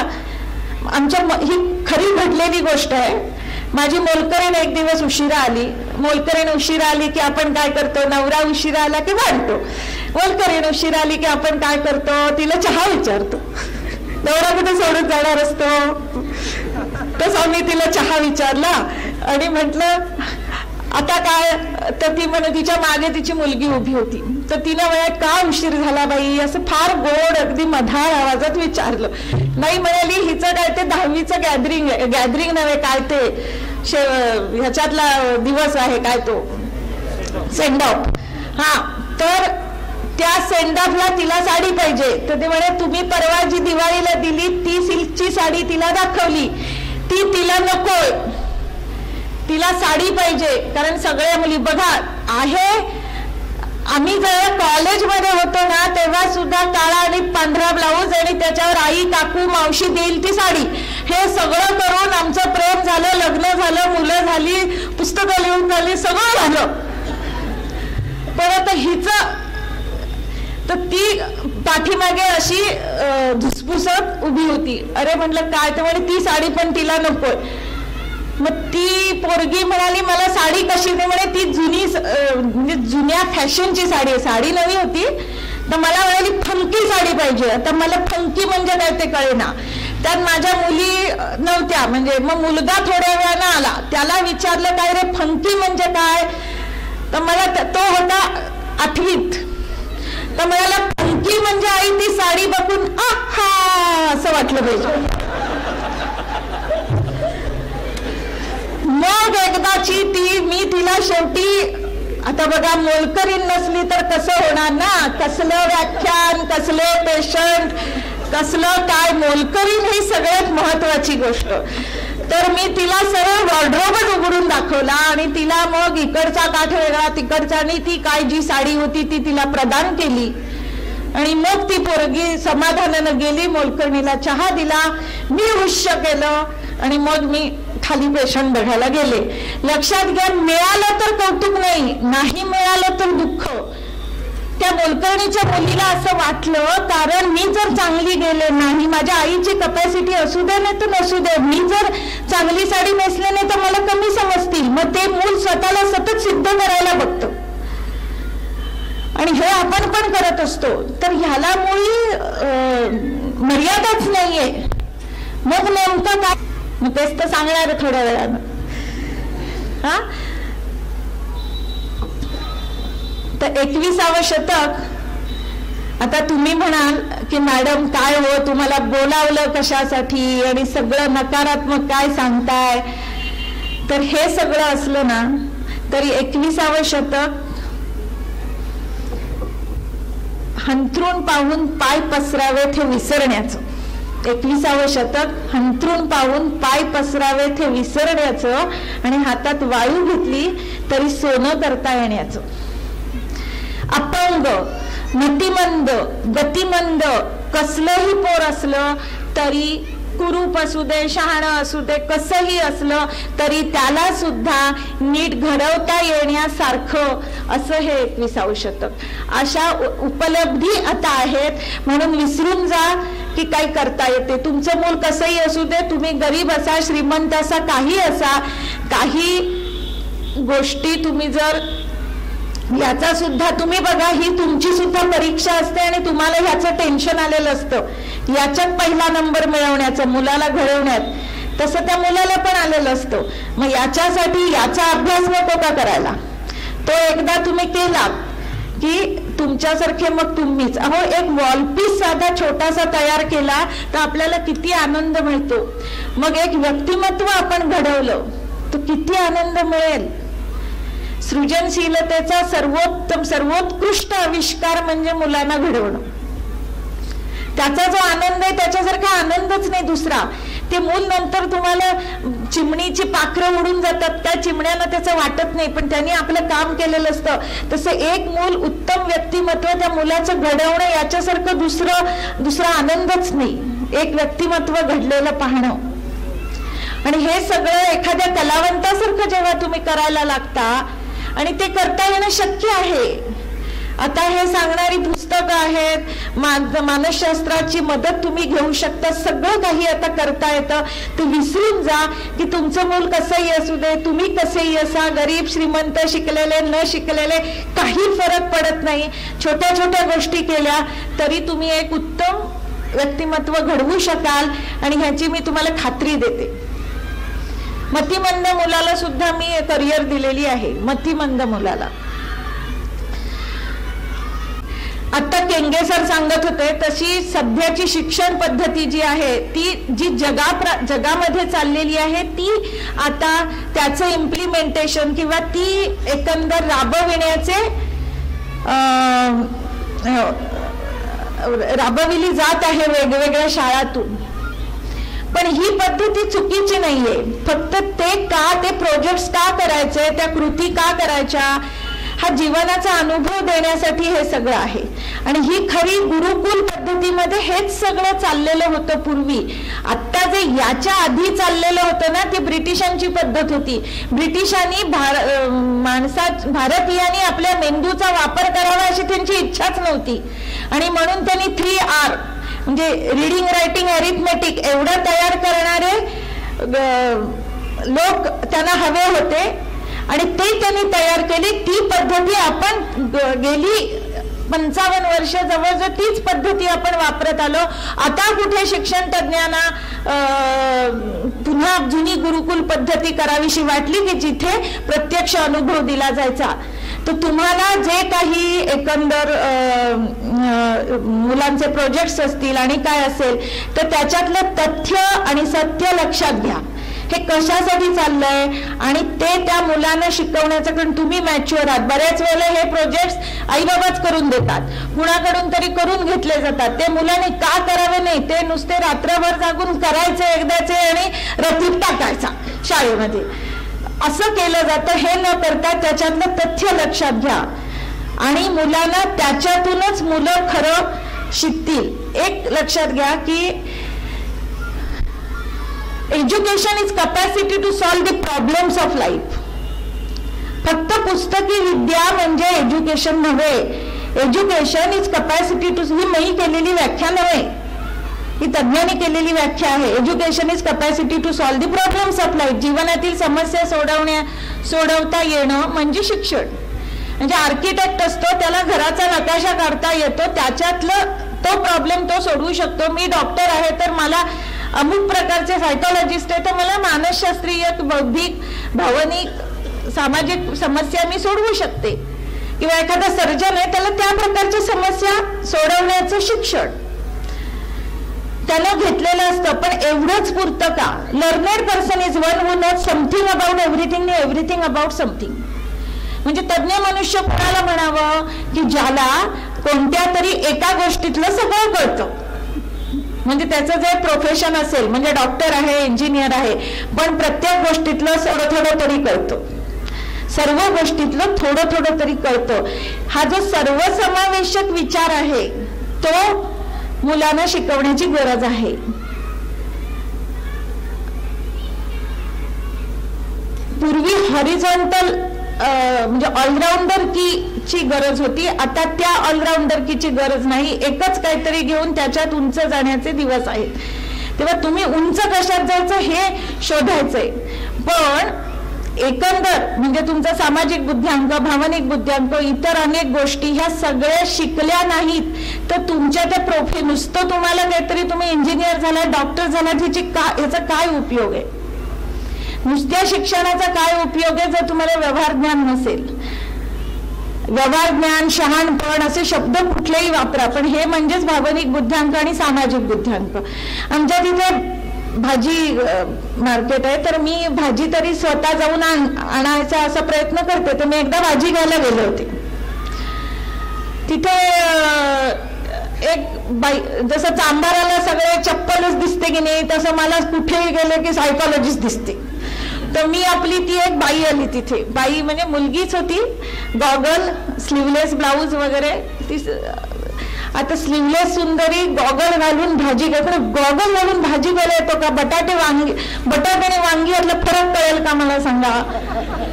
ही खरी घडलेली गोष्ट आहे. माझी मोलकरीण एक दिवस उशिरा आली. मोलकरीण उशिरा आली की आपण काय करतो? नवरा उशिरा आला की भांडतो. मोलकरीण उशिरा आली की आपण काय करतो? तिला चहा विचारतो. नवरा कुठे सोडून जाणार असतो? तसं मी तिला चहा विचारला आणि म्हटलं आता काय? तर ती म्हणे, तिच्या मागे तिची मुलगी उभी होती, तर तिने वेळात का उशीर झाला बाई असं फार गोड अगदी मधाळ आवाजात विचारलं. नाही म्हणाली, हिचं काय ते 10वीचं गॅदरिंग नव्हे, काय ते ह्याच्यातला दिवस आहे, काय तो सेंड ऑफ. हा, तर त्या सेंड ऑफला तिला साडी पाहिजे. तर ते म्हणे, तुम्ही परवा जी दिवाळीला दिली ती सिल्कची साडी तिला दाखवली, ती तिला नकोय, तिला साडी पाहिजे. कारण सगळ्या मुली बघा आहे, आम्ही जेव्हा कॉलेजमध्ये होतो ना तेव्हा सुद्धा काळा आणि पांढरा ब्लाऊज आणि त्याच्यावर आई काकू मावशी देईल ती साडी, हे सगळं करून आमचं प्रेम झालं, लग्न झालं, मुलं झाली, पुस्तकं लिहून झाली, सगळं झालं. परत हिचं तर ती पाठीमागे अशी धुसफुसत उभी होती. अरे म्हटलं काय, तर म्हणे ती साडी पण तिला नकोय. मग ती पोरगी म्हणाली मला साडी कशी नाही, म्हणे ती जुनी म्हणजे जुन्या फॅशनची साडी आहे, साडी नवी होती. तर मला म्हणाली फंकी साडी पाहिजे. आता मला फंकी म्हणजे काय ते कळेना. त्यात माझ्या मुली नव्हत्या, म्हणजे मग मुलगा थोड्या वेळानं आला, त्याला विचारलं काय रे फंकी म्हणजे काय, तर मला तो होता 8वीत. तर म्हणाला फंकी म्हणजे आई ती साडी बघून आहा असं वाटलं पाहिजे. मग एकदाची मी तिला शेवटी, आता बघा मोलकरीण नसली तर कसं होणार ना, कसलं व्याख्यान, कसलं पेशंट, कसलं काय, मोलकरीण ही सगळ्यात महत्वाची गोष्ट. तर मी तिला सरळ वॉर्डरोबच उघडून दाखवला आणि तिला मग इकडचा काठ वेगळा तिकडचा, आणि ती काय जी साडी होती ती तिला प्रदान केली. आणि मग ती पोरगी समाधानानं गेली, मोलकर्णीला चहा दिला, मी हुश्य केलं आणि मग मी खाली पेशंट बघायला गेले. लक्षात घ्या, मिळालं तर कौतुक नाही, नाही मिळालं तर दुःख. त्या मोलकर्णीच्या मुलीला असं वाटलं कारण मी जर चांगली गेले नाही, माझ्या आईची कपॅसिटी असू दे नाही तर नसू दे, मी जर चांगली साडी नेसले नाही तर मला कमी समजतील. मग ते मूल स्वतःला सतत सिद्ध करायला बघतं आणि हे आपण पण करत असतो. तर ह्याला मुळी मर्यादाच नाहीये. मग नेमकं काय, मग तेच तर सांगणार थोड्या वेळानं. हा, तर 21सावं शतक. आता तुम्ही म्हणाल की मॅडम काय हो, तुम्हाला बोलावलं कशासाठी आणि सगळं नकारात्मक काय सांगताय. तर हे सगळं असलं ना तरी 21सावं शतक हंतरून पाहून पाय पसरावेत हे विसरण्याचं. 21सावं शतक हंतरून पाहून पाय पसरावेत हे विसरण्याचं आणि हातात वाळू घेतली तरी सोनं करता येण्याचं. अपंग, मतिमंद, गतिमंद कसलंही पोर असलं तरी, कुरूप असू दे, शहाणं असू दे, कसंही असलं तरी त्याला सुद्धा नीट घडवता येण्यासारखं असं हे 21सावं शतक. अशा उपलब्धी आता आहेत, म्हणून विसरून जा की काही करता येते. तुमचं मूल कसंही असू दे, तुम्ही गरीब असा, श्रीमंत असा, काही असा, काही गोष्टी तुम्ही जर याचा सुद्धा तुम्ही बघा, ही तुमची सुद्धा परीक्षा असते आणि तुम्हाला ह्याचं टेन्शन आलेलं असतं, याच्यात पहिला नंबर मिळवण्याचं, मुलाला घडवण्यात. तसं त्या मुलाला पण आलेलं असतं. मग याच्यासाठी याचा अभ्यास नको का करायला, तो एकदा तुम्ही केला की तुमच्यासारखे मग तुम्हीच. अहो, एक वॉलपीस साधा छोटासा तयार केला तर आपल्याला किती आनंद मिळतो. मग एक व्यक्तिमत्व आपण घडवलं तर किती आनंद मिळेल. सृजनशीलतेचा सर्वोत्कृष्ट आविष्कार म्हणजे मुलांना घडवणं. त्याचा जो आनंद आहे त्याच्यासारखा आनंदच नाही दुसरा. ते मूल नंतर तुम्हाला चिमणीची पाखरं उडून जातात, त्या चिमण्याला त्याचं वाटत नाही, पण त्यांनी आपलं काम केलेलं असतं. तसं एक मूल, उत्तम व्यक्तिमत्व, त्या मुलाचं घडवणं याच्यासारखं दुसरा आनंदच नाही. एक व्यक्तिमत्व घडलेलं पाहणं. आणि हे सगळं एखाद्या कलावंतासारखं जेव्हा तुम्ही करायला लागता आणि ते करता येणं शक्य आहे. आता हे सांगणारी पुस्तकं आहेत, मानसशास्त्राची मदत तुम्ही घेऊ शकता, सगळं काही आता करता येतं. ते विसरून जा की तुमचं मूल कसंही असू दे, तुम्ही कसेही असा, गरीब श्रीमंत, शिकलेले न शिकलेले काही फरक पडत नाही. छोट्या छोट्या गोष्टी केल्या तरी तुम्ही एक उत्तम व्यक्तिमत्व घडवू शकाल आणि ह्याची मी तुम्हाला खात्री देते. मतिमंद मुलाला सुद्धा मी करिअर दिलेली आहे. मतिमंद मुलाला आता केंगे सर सांगत होते तशी सध्याची शिक्षण पद्धती जी आहे ती जी जगामध्ये चाललेली आहे ती आता त्याचं इम्प्लिमेंटेशन किंवा ती एकंदर राबविली जात आहे वेगवेगळ्या शाळांतून. पण ही पद्धती चुकीची नाहीये. फक्त ते प्रोजेक्ट्स का करायचे, त्या कृती का करायच्या, हा जीवनाचा अनुभव देण्यासाठी हे सगळं आहे. आणि ही खरी गुरुकुल पद्धतीमध्ये हेच सगळं चाललेलं होतं पूर्वी. आत्ता जे याच्या आधी चाललेलं होतं ना, ती ब्रिटिशांची पद्धत होती. ब्रिटिशांनी भारतीयांनी आपल्या मेंदूचा वापर करावा अशी त्यांची इच्छाच नव्हती. आणि म्हणून त्यांनी 3R म्हणजे रीडिंग, रायटिंग, अरिथमेटिक एवढं तयार करणारे लोक त्यांना हवे होते आणि ते त्यांनी तयार केली. ती पद्धती आपण गेली 55 वर्ष जवळजवळ तीच पद्धती आपण वापरत आलो. आता कुठे शिक्षण तज्ञांना पुन्हा जुनी गुरुकुल पद्धती करावीशी वाटली की जिथे प्रत्यक्ष अनुभव दिला जायचा. तर तुम्हाला जे काही एकंदर मुलांचे प्रोजेक्ट्स असतील आणि काय असेल तर त्याच्यातलं तथ्य आणि सत्य लक्षात घ्या. हे कशासाठी चाललंय आणि ते त्या मुलांना शिकवण्याचं, कारण तुम्ही मॅच्युअर आहात. बऱ्याच वेळेला हे प्रोजेक्ट्स आईबाबाच करून देतात, कुणाकडून तरी करून घेतले जातात. ते मुलांनी का करावे नाही, ते नुसते रात्रभर जागून करायचे एकदाचे आणि रतीब टाकायचा शाळेमध्ये, असं केलं जातं. हे न करता त्याच्यातलं तथ्य लक्षात घ्या आणि मुलांना त्याच्यातूनच मुलं खरं शिकतील. एक लक्षात घ्या की education is capacity to solve the problems of life. फक्त पुस्तकी विद्या म्हणजे एज्युकेशन नव्हे. एज्युकेशन इज कॅपॅसिटी टू, ही मी केलेली व्याख्या नव्हे, ही तज्ञांनी केलेली व्याख्या आहे. Education is capacity to solve the problems of life. जीवनातील समस्या सोडवता येणं म्हणजे शिक्षण. म्हणजे आर्किटेक्ट असतो, त्याला घराचा नकाशा काढता येतो, त्याच्यातलं तो प्रॉब्लेम तो सोडवू शकतो. मी डॉक्टर आहे तर मला अमुक प्रकारचे सायकोलॉजिस्ट आहे तर मला मानसशास्त्रीय, बौद्धिक, भावनिक, सामाजिक समस्या मी सोडवू शकते. किंवा एखादा सर्जन आहे त्याला त्या प्रकारच्या समस्या सोडवण्याचं शिक्षण त्यानं घेतलेलं असतं. पण एवढंच पुरतं का? Learned person is one who knows something about everything, everything about something. म्हणजे तज्ञ मनुष्य कोणाला म्हणावं की ज्याला कोणत्या तरी एका गोष्टीतलं सगळं कळतं. म्हणजे त्याचं जे प्रोफेशन असेल, म्हणजे डॉक्टर आहे, इंजिनियर आहे, पण प्रत्येक गोष्टीतलं थोडं थोडं तरी कळतं, सर्व गोष्टीतलं थोडं थोडं तरी कळतं. हा जो सर्वसमावेशक विचार आहे तो मुलांना शिकवण्याची गरज आहे. पूर्वी हॉरिझॉन्टल म्हणजे ऑलराऊंडर ची गरज होती. आता त्या ऑलराऊंडर कीची गरज नाही. एकच काहीतरी घेऊन त्याच्यात उंच जाण्याचे दिवस आहेत. तेव्हा तुम्ही उंच कशात जायचं हे शोधायचंय. पण एकंदर म्हणजे तुमचा सामाजिक बुद्ध्यांक, भावनिक बुद्ध्यांक, इतर अनेक गोष्टी ह्या सगळ्या शिकल्या नाहीत तर तुमच्या त्या नुसतं तुम्हाला काहीतरी तुम्ही इंजिनियर झाला, डॉक्टर झाला, याचा काय उपयोग आहे? नुसत्या शिक्षणाचा काय उपयोग आहे जर तुम्हाला व्यवहार ज्ञान नसेल? व्यवहार ज्ञान, शहाणपण असे शब्द कुठलेही वापरा, पण हे म्हणजेच भावनिक बुद्ध्यांक आणि सामाजिक बुद्ध्यांक. आमच्या तिथे भाजी मार्केट आहे तर मी भाजी तरी स्वतः जाऊन आणायचा असा प्रयत्न करते. तर मी एकदा भाजी घ्यायला गेले होते. तिथे एक बाई, जसं चांभाराला सगळे चप्पलच दिसते की नाही तसं मला कुठेही गेले की सायकोलॉजिस्ट दिसते. तर मी आपली ती एक बाई आली तिथे. बाई म्हणजे मुलगीच होती, गॉगल, स्लीवलेस ब्लाऊज वगैरे. ती आता स्लीवलेस सुंदरी गॉगल घालून भाजी घ्यायला, गॉगल घालून भाजी घ्यायला येतो का? बटाटे आणि वांगी यातला फरक कळेल का मला सांगा?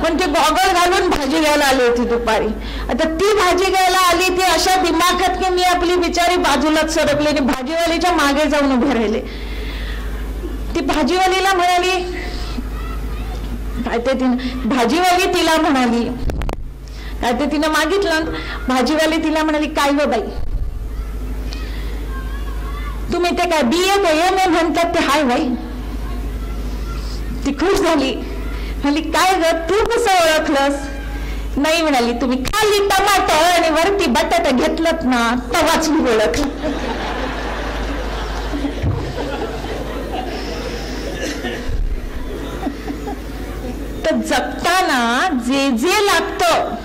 पण ती गॉगल घालून भाजी घ्यायला आली होती दुपारी. आता ती भाजी घ्यायला आली ती अशा दिमाखात की मी आपली बिचारी बाजूलाच सरकले आणि भाजीवालीच्या मागे जाऊन उभे राहिले. ती भाजीवालीला म्हणाली काय ते भाजीवाली तिला म्हणाली काय ते तिनं मागितलं. भाजीवाली तिला म्हणाली काय ग बाई तुम्ही ते काय BA का MA म्हणतात ते हाय बाई. ती खुश झाली, म्हणाली काय ग तू कसं ओळखलंस? नाही म्हणाली तुम्ही खाली टमाटर आणि वरती बटाटा घेतलत ना तवाच मी ओळखलं. तर जगताना जे लागतं,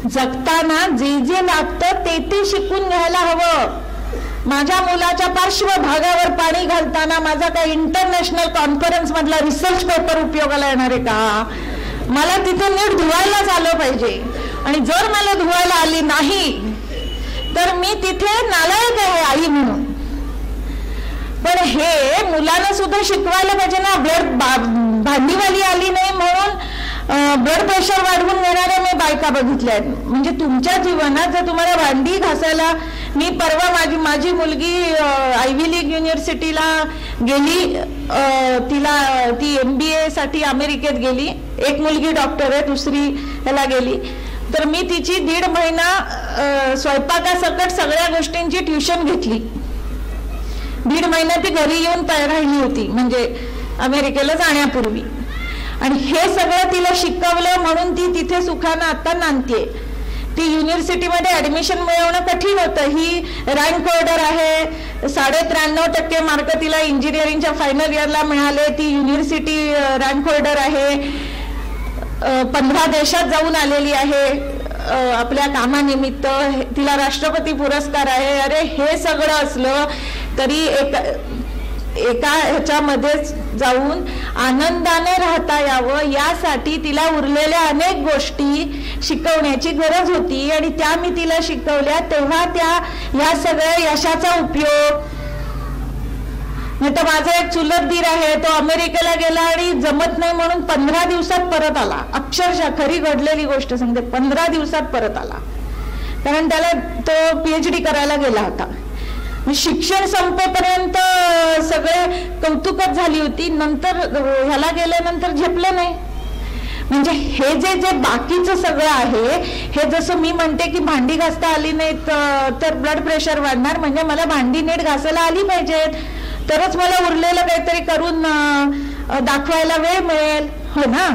जगताना जे लागतं ते शिकून घ्यायला हवं. माझ्या मुलाच्या पार्श्वभागावर पाणी घालताना माझा काही इंटरनॅशनल कॉन्फरन्स मधला रिसर्च पेपर उपयोगाला येणार आहे का? मला तिथे नीट धुवायलाच आलं पाहिजे, आणि जर मला धुवायला आली नाही तर मी तिथे नालायक आहे आई म्हणून. पण हे मुलांना सुद्धा शिकवायला पाहिजे ना. भांडीवाली आली नाही म्हणून ब्लड प्रेशर वाढवून घेणाऱ्या मी बायका बघितल्या आहेत. म्हणजे तुमच्या जीवनात जर तुम्हाला भांडी घासायला, मी परवा माझी मुलगी आयव्ही लीग युनिव्हर्सिटीला गेली, ती MBA साठी अमेरिकेत गेली. एक मुलगी डॉक्टर आहे, दुसरी ह्याला गेली. तर मी तिची 1.5 महिना स्वयंपाकासकट सगळ्या गोष्टींची ट्युशन घेतली. 1.5 महिना ती घरी येऊन राहिली होती, म्हणजे अमेरिकेला जाण्यापूर्वी. आणि हे सगळं तिला शिकवलं म्हणून ती तिथे सुखानं आता नांदतेय. ती युनिव्हर्सिटीमध्ये ऍडमिशन मिळवणं कठीण होतं. ही रँक होल्डर आहे, 93% मार्क तिला इंजिनिअरिंगच्या फायनल इयरला मिळाले. ती युनिव्हर्सिटी रँक होल्डर आहे, 15 देशात जाऊन आलेली आहे आपल्या कामानिमित्त. तिला राष्ट्रपती पुरस्कार आहे. अरे हे सगळं असलं तरी एका ह्याच्यामध्येच जाऊन आनंदाने राहता यावं यासाठी तिला उरलेल्या अनेक गोष्टी शिकवण्याची गरज होती, आणि त्या मी तिला शिकवल्या. तेव्हा ह्या सगळ्या यशाचा उपयोग. नाही तर माझा एक चुलत दीर आहे, तो अमेरिकेला गेला आणि जमत नाही म्हणून 15 दिवसात परत आला. अक्षरशः खरी घडलेली गोष्ट सांगते, 15 दिवसात परत आला, कारण त्याला तो PhD करायला गेला होता. शिक्षण संपेपर्यंत सगळे कौतुकच झाली होती, नंतर ह्याला गेल्यानंतर झेपलं नाही. म्हणजे हे जे बाकीचं सगळं आहे, हे जसं मी म्हणते की भांडी घासता आली नाही तर ब्लड प्रेशर वाढणार, म्हणजे मला भांडी नीट घासायला आली पाहिजेत, तरच मला उरलेलं काहीतरी करून दाखवायला वेळ मिळेल, हो ना.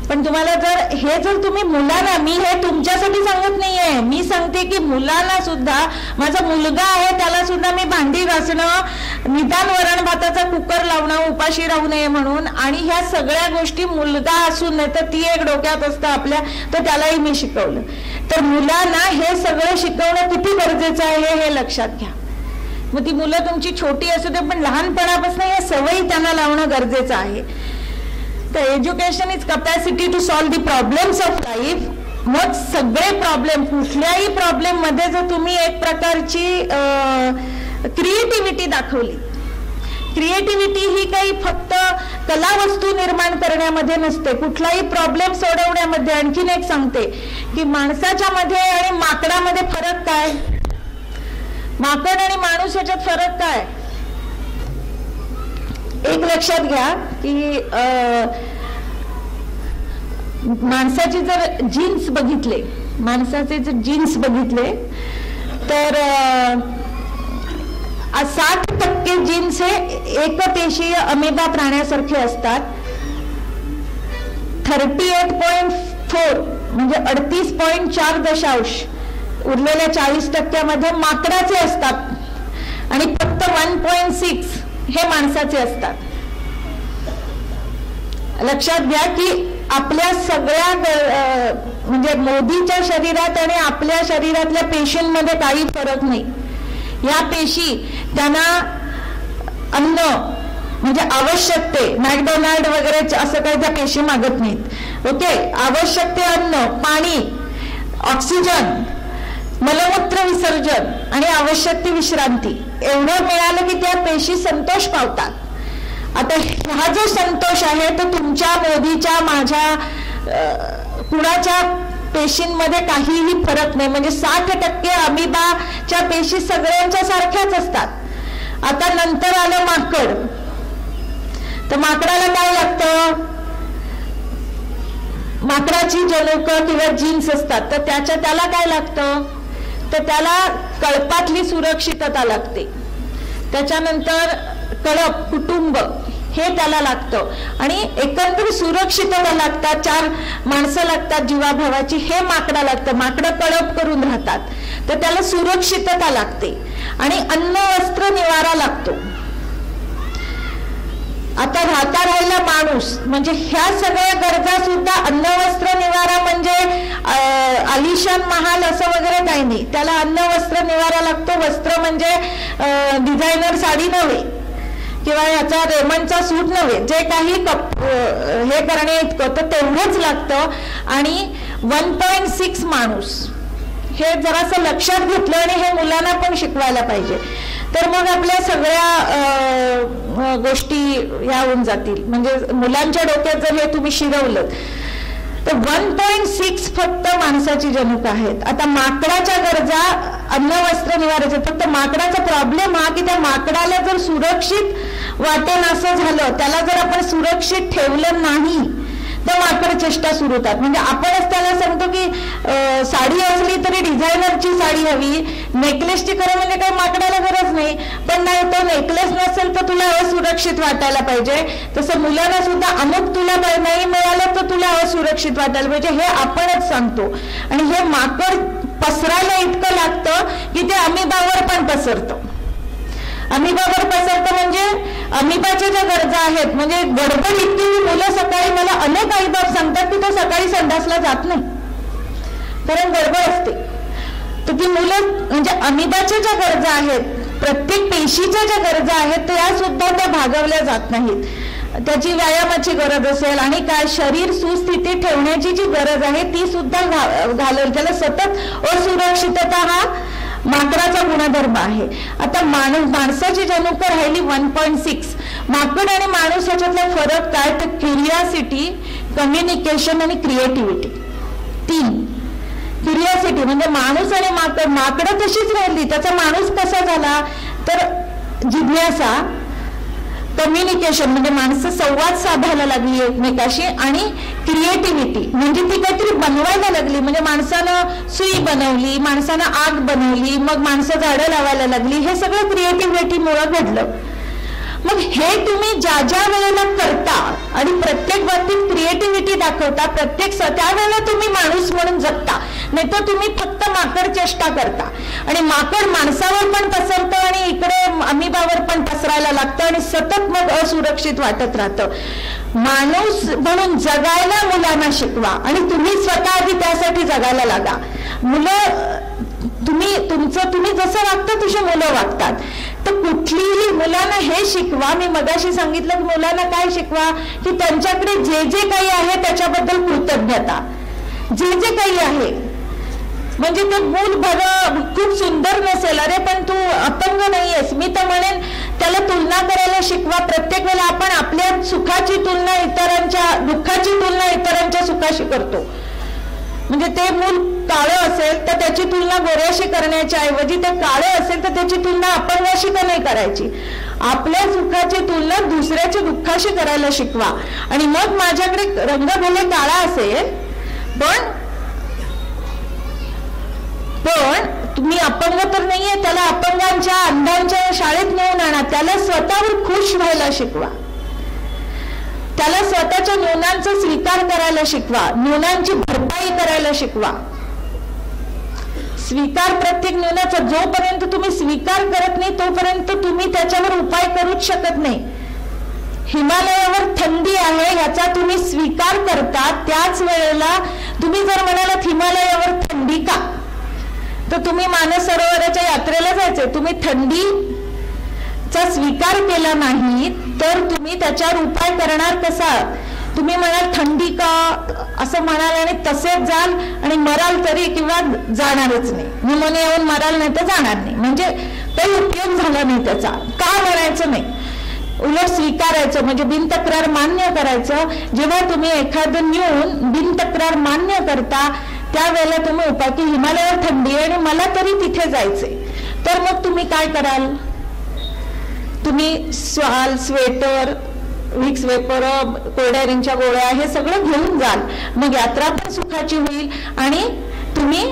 पण तुम्हाला जर तुम्ही मुलांना, मी हे तुमच्यासाठी सांगत नाहीये, मी सांगते की मुलांना सुद्धा, माझा मुलगा आहे त्याला सुद्धा मी भांडी घासणं, निदान वरण भाताचा कुकर लावणं, उपाशी राहू नये म्हणून, आणि ह्या सगळ्या गोष्टी मुलगा असून नाही तर ती एक डोक्यात असतं आपल्या, तर त्यालाही मी शिकवलं. तर मुलांना हे सगळं शिकवणं किती गरजेचं आहे हे लक्षात घ्या. मग ती मुलं तुमची छोटी असू दे, पण लहानपणापासून या सवयी त्यांना लावणं गरजेचं आहे. तर education is capacity to solve the problems of life. मग सगळे प्रॉब्लेम, कुठल्याही प्रॉब्लेम मध्ये जर तुम्ही एक प्रकारची क्रिएटिव्हिटी दाखवली, क्रिएटिव्हिटी ही काही फक्त कला वस्तू निर्माण करण्यामध्ये नसते, कुठलाही प्रॉब्लेम सोडवण्यामध्ये. आणखीन एक सांगते की माणसाच्या मध्ये आणि माकडामध्ये फरक काय, माकड आणि माणूस याच्यात फरक काय. एक लक्षात घ्या की माणसाचे जर जीन्स बघितले, माणसाचे जर जीन्स बघितले तर 60% जीन्स हे एकपेशीय अमेबा प्राण्यासारखे असतात. 38.4 म्हणजे 38.4 उरलेल्या 40% माकडाचे असतात, आणि फक्त 1.6 हे माणसाचे असतात. लक्षात घ्या की आपल्या सगळ्या म्हणजे मोदीच्या शरीरात आणि आपल्या शरीरातल्या पेशींमध्ये काही फरक नाही. या पेशी त्यांना अन्न म्हणजे आवश्यक ते, मॅकडोनाल्ड वगैरे असं काही त्या पेशी मागत नाहीत. ओके, आवश्यक ते अन्न, पाणी, ऑक्सिजन, मलमूत्र विसर्जन आणि आवश्यक ती विश्रांती एवढं मिळालं की त्या पेशी संतोष पावतात. आता हा जो संतोष आहे तो तुमच्या, मोदीच्या, माझ्या, कुणाच्या पेशींमध्ये काहीही फरक नाही. म्हणजे 60% अमिबाच्या पेशी सगळ्यांच्या सारख्याच असतात. आता नंतर आलं माकड, तर माकडाला काय लागतं, माकडाची जनुक किंवा जीन्स असतात, तर त्याला काय लागतं, तर त्याला कळपातली सुरक्षितता लागते, त्याच्यानंतर कळप, कुटुंब हे त्याला लागतं, आणि एकंदर सुरक्षितता लागतात, 4 माणसं लागतात जीवाभावाची, हे माकडा लागतं. माकडं कळप करून राहतात, तर त्याला सुरक्षितता लागते, आणि अन्न, वस्त्र, निवारा लागतो. आता आता राहिला माणूस, म्हणजे ह्या सगळ्या गरजा सुद्धा अन्न वस्त्र निवारा, म्हणजे आलिशान महाल असं वगैरे काही नाही. त्याला अन्न वस्त्र निवारा लागतो. वस्त्र म्हणजे डिझायनर साडी नव्हे किंवा याचा रेमंडचा सूट नव्हे, जे काही हे करणे इतकं तर तेवढंच लागतं. आणि 1.6 माणूस हे जरासं लक्षात घेतलं आणि हे मुलांना पण शिकवायला पाहिजे. तर मग आपल्या सगळ्या गोष्टी ह्या होऊन जातील. म्हणजे मुलांच्या डोक्यात जर हे तुम्ही शिरवलं तर 1.6 फक्त माणसाची जनुक आहेत. आता माकडाच्या गरजा अन्न वस्त्र निवारायचे. फक्त माकडाचा प्रॉब्लेम हा की त्या माकडाला जर सुरक्षित वाटेल असं झालं, त्याला जर आपण सुरक्षित ठेवलं नाही तर माकड चेष्टा सुरू होतात. म्हणजे आपणच त्याला सांगतो की साडी असली तरी डिझायनरची साडी हवी, नेकलेसची खरं म्हणजे काही माकडाला गरज नाही, पण नाही तो नेकलेस नसेल तर तुला असुरक्षित वाटायला पाहिजे. तसं मुलांना सुद्धा अमुक तुला नाही मिळालं तर तुला असुरक्षित वाटायला पाहिजे, हे आपणच सांगतो. आणि हे माकड पसरायला इतकं लागतं की ते अमिबावर पण पसरतं. अमिबावर पसरतं म्हणजे अमिबाच्या ज्या गरजा आहेत, म्हणजे गडबड इतकी की मुलं सकाळी, मला अनेक आईबाप सांगतात की तो सकाळी संडासला जात नाही कारण गडबड असते. तर ती मुलं म्हणजे अमिबाच्या ज्या गरजा आहेत, प्रत्येक पेशीच्या ज्या गरजा आहेत त्या सुद्धा त्या भागवल्या जात नाहीत. त्याची व्यायामाची गरज असेल आणि काय शरीर सुस्थितीत ठेवण्याची जी गरज आहे ती सुद्धा घालवली. त्याला सतत असुरक्षितता हा माकडाचा गुणधर्म आहे. आता माणसाची जनुक राहिली 1.6. माकड आणि माणूस ह्याच्यातला फरक काय तर क्युरिओसिटी, कम्युनिकेशन आणि क्रिएटिव्हिटी. 3 क्युरिओसिटी म्हणजे माणूस आणि माकडं तशीच राहिली, त्याचा माणूस कसा झाला तर जिज्ञासा, कम्युनिकेशन म्हणजे माणसं संवाद साधायला लागली एकमेकाशी, आणि क्रिएटिव्हिटी म्हणजे ती काहीतरी बनवायला लागली. म्हणजे माणसानं सुई बनवली, माणसानं आग बनवली, मग माणसं झाडं लावायला लागली. हे सगळं क्रिएटिव्हिटीमुळे घडलं. मग हे तुम्ही ज्या ज्या वेळेला करता आणि प्रत्येक बाबतीत क्रिएटिव्हिटी दाखवता, त्यावेळेला तुम्ही माणूस म्हणून जगता. नाही तर तुम्ही फक्त माकड चेष्टा करता आणि माकड माणसावर पण पसरतं आणि इकडे अमिबावर पण पसरायला लागतं आणि सतत मग असुरक्षित वाटत राहतं. माणूस म्हणून जगायला मुलांना शिकवा आणि तुम्ही स्वतः आधी त्यासाठी जगायला लागा. तुम्ही जसं वागता तशी मुलं वागतात. तर कुठलीही मुलांना हे शिकवा. मी मगाशी सांगितलं की मुलांना काय शिकवा की त्यांच्याकडे जे जे काही आहे त्याच्याबद्दल कृतज्ञता, जे जे काही आहे. म्हणजे ते मूल बरं खूप सुंदर नसेल, अरे पण तू अपंग नाहीयेस, मी तर म्हणेन त्याला तुलना करायला शिकवा. प्रत्येक वेळेला आपण आपल्या सुखाची तुलना इतरांच्या, दुःखाची तुलना इतरांच्या सुखाशी करतो. म्हणजे ते मूल काळं असेल तर त्याची तुलना गोऱ्याशी करण्याच्या ऐवजी ते काळं असेल तर त्याची तुलना अपंगाशी का नाही करायची. आपल्या सुखाची तुलना दुसऱ्याच्या दुःखाशी करायला शिकवा. आणि मग माझ्याकडे रंग भले काळा असेल पण तुम्ही अपंग तर नाहीये, त्याला अपंगांच्या अंधांच्या शाळेत नेऊन आणा. त्याला स्वतःवर खुश व्हायला शिकवा. त्याला स्वतःच्या न्यूनांचा स्वीकार करायला शिकवा, न्यूनांची भरपाई करायला शिकवा. स्वीकार प्रत्येक न्यूनाचा जोपर्यंत तुम्ही स्वीकार करत नाही तोपर्यंत तुम्ही त्याच्यावर उपाय करूच शकत नाही. हिमालयावर थंडी आहे याचा तुम्ही स्वीकार करता, त्याच वेळेला तुम्ही जर म्हणालात हिमालयावर थंडी का, तर तुम्ही मानस सरोवराच्या यात्रेला जायचे. तुम्ही थंडीचा स्वीकार केला नाही तर तुम्ही त्याच्यावर उपाय करणार कसा. तुम्ही म्हणाल थंडी का असं म्हणाल आणि तसेच जाल आणि मराल तरी किंवा जाणारच नाही. निमोनिया येऊन मराल नाही तर जाणार नाही. म्हणजे काही उपयोग झाला नाही त्याचा. का म्हणायचं नाही, उलट स्वीकारायचं म्हणजे बिनतक्रार मान्य करायचं. जेव्हा तुम्ही एखादं नेऊन बिनतक्रार मान्य करता त्यावेळेला तुम्ही उपाय की हिमालयावर थंडी आहे आणि मला तरी तिथे जायचे, तर मग तुम्ही काय कराल. तुम्ही स्वाल, स्वेटर, विक्स वेपर, कोरड्या गोळ्या हे सगळं घेऊन जाल. मग यात्रा पण सुखाची होईल आणि तुम्ही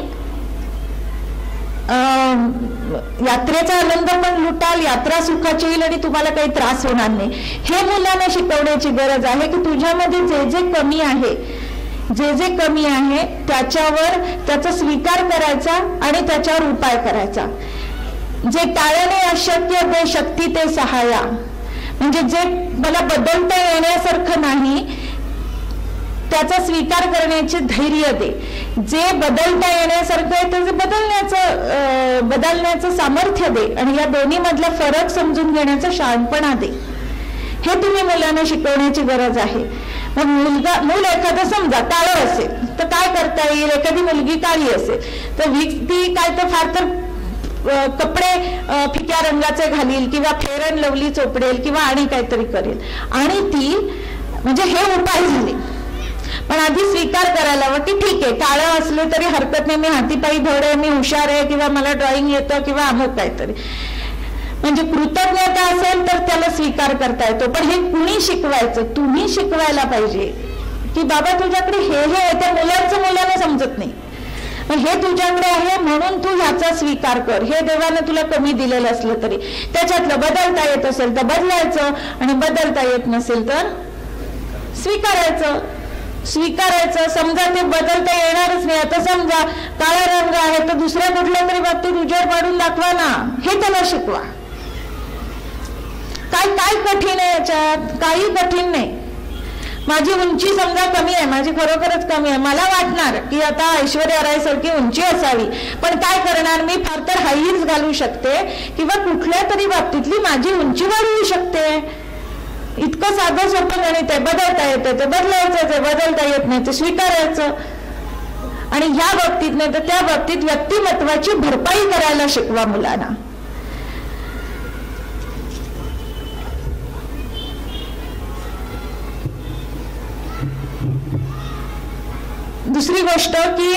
यात्रेचा आनंद पण लुटाल, यात्रा सुखाची होईल आणि तुम्हाला काही त्रास होणार नाही. हे मुलांना शिकवण्याची गरज आहे की तुझ्यामध्ये जे जे कमी आहे, जे जे कमी आहे त्याच्यावर त्याचा स्वीकार करायचा आणि त्याच्यावर उपाय करायचा. जे टाळणे अशक्य ते शक्ती ते सहाय्या. म्हणजे जे मला बदलता येण्यासारखं नाही त्याचा स्वीकार करण्याचे धैर्य दे, जे बदलता येण्यासारखं आहे त्याचं बदलण्याचं सामर्थ्य दे, आणि या दोन्ही मधला फरक समजून घेण्याचा शहाणपणा दे. हे तुम्ही मुलांना शिकवण्याची गरज आहे. मग मूल एखादं समजा काळं असेल तर काय करता येईल, एखादी मुलगी काळी असेल तर ती काय तर फार तर कपडे फिक्या रंगाचे घालील किंवा फेअर अँड लवली चोपडेल किंवा आणि काहीतरी करेल, आणि ती म्हणजे हे उपाय झाले. पण आधी स्वीकार करायला हवं की ठीक आहे, काळं असले तरी हरकत नाही, मी हातीपायी धड आहे, मी हुशार आहे, किंवा मला ड्रॉइंग येतं किंवा अमुक काहीतरी. म्हणजे कृतज्ञता असेल तर त्याला स्वीकार करता येतो. पण हे कुणी शिकवायचं, तुम्ही शिकवायला पाहिजे की बाबा तुझ्याकडे हे आहे. त्या मुलांना समजत नाही, हे तुझ्याकडे आहे म्हणून तू ह्याचा स्वीकार कर. हे देवाने तुला कमी दिलेलं असलं तरी त्याच्यातलं बदलता येत असेल तर बदलायचं, आणि बदलता येत नसेल तर स्वीकारायचं. समजा ते बदलता येणारच नाही, आता समजा काळा रंग आहे तर दुसऱ्या कुठल्या तरी बाबतीत उजेड पाडून दाखवा ना, हे त्याला शिकवा. काय कठीण आहे याच्यात, काही कठीण नाही. माझी उंची समजा कमी आहे, माझी खरोखरच कमी आहे, मला वाटणार की आता ऐश्वर्या राय सारखी उंची असावी, पण काय करणार, मी फार तर हाय हील्स घालू शकते किंवा कुठल्या तरी बाबतीतली माझी उंची वाढवू शकते. इतकं साधं सोपं गणित आहे. बदलता येतं ते बदलायचं, ते बदलता येत नाही ते स्वीकारायचं, आणि ह्या बाबतीत नाही तर त्या बाबतीत व्यक्तिमत्वाची भरपाई करायला शिकवा मुलांना. दुसरी गोष्ट की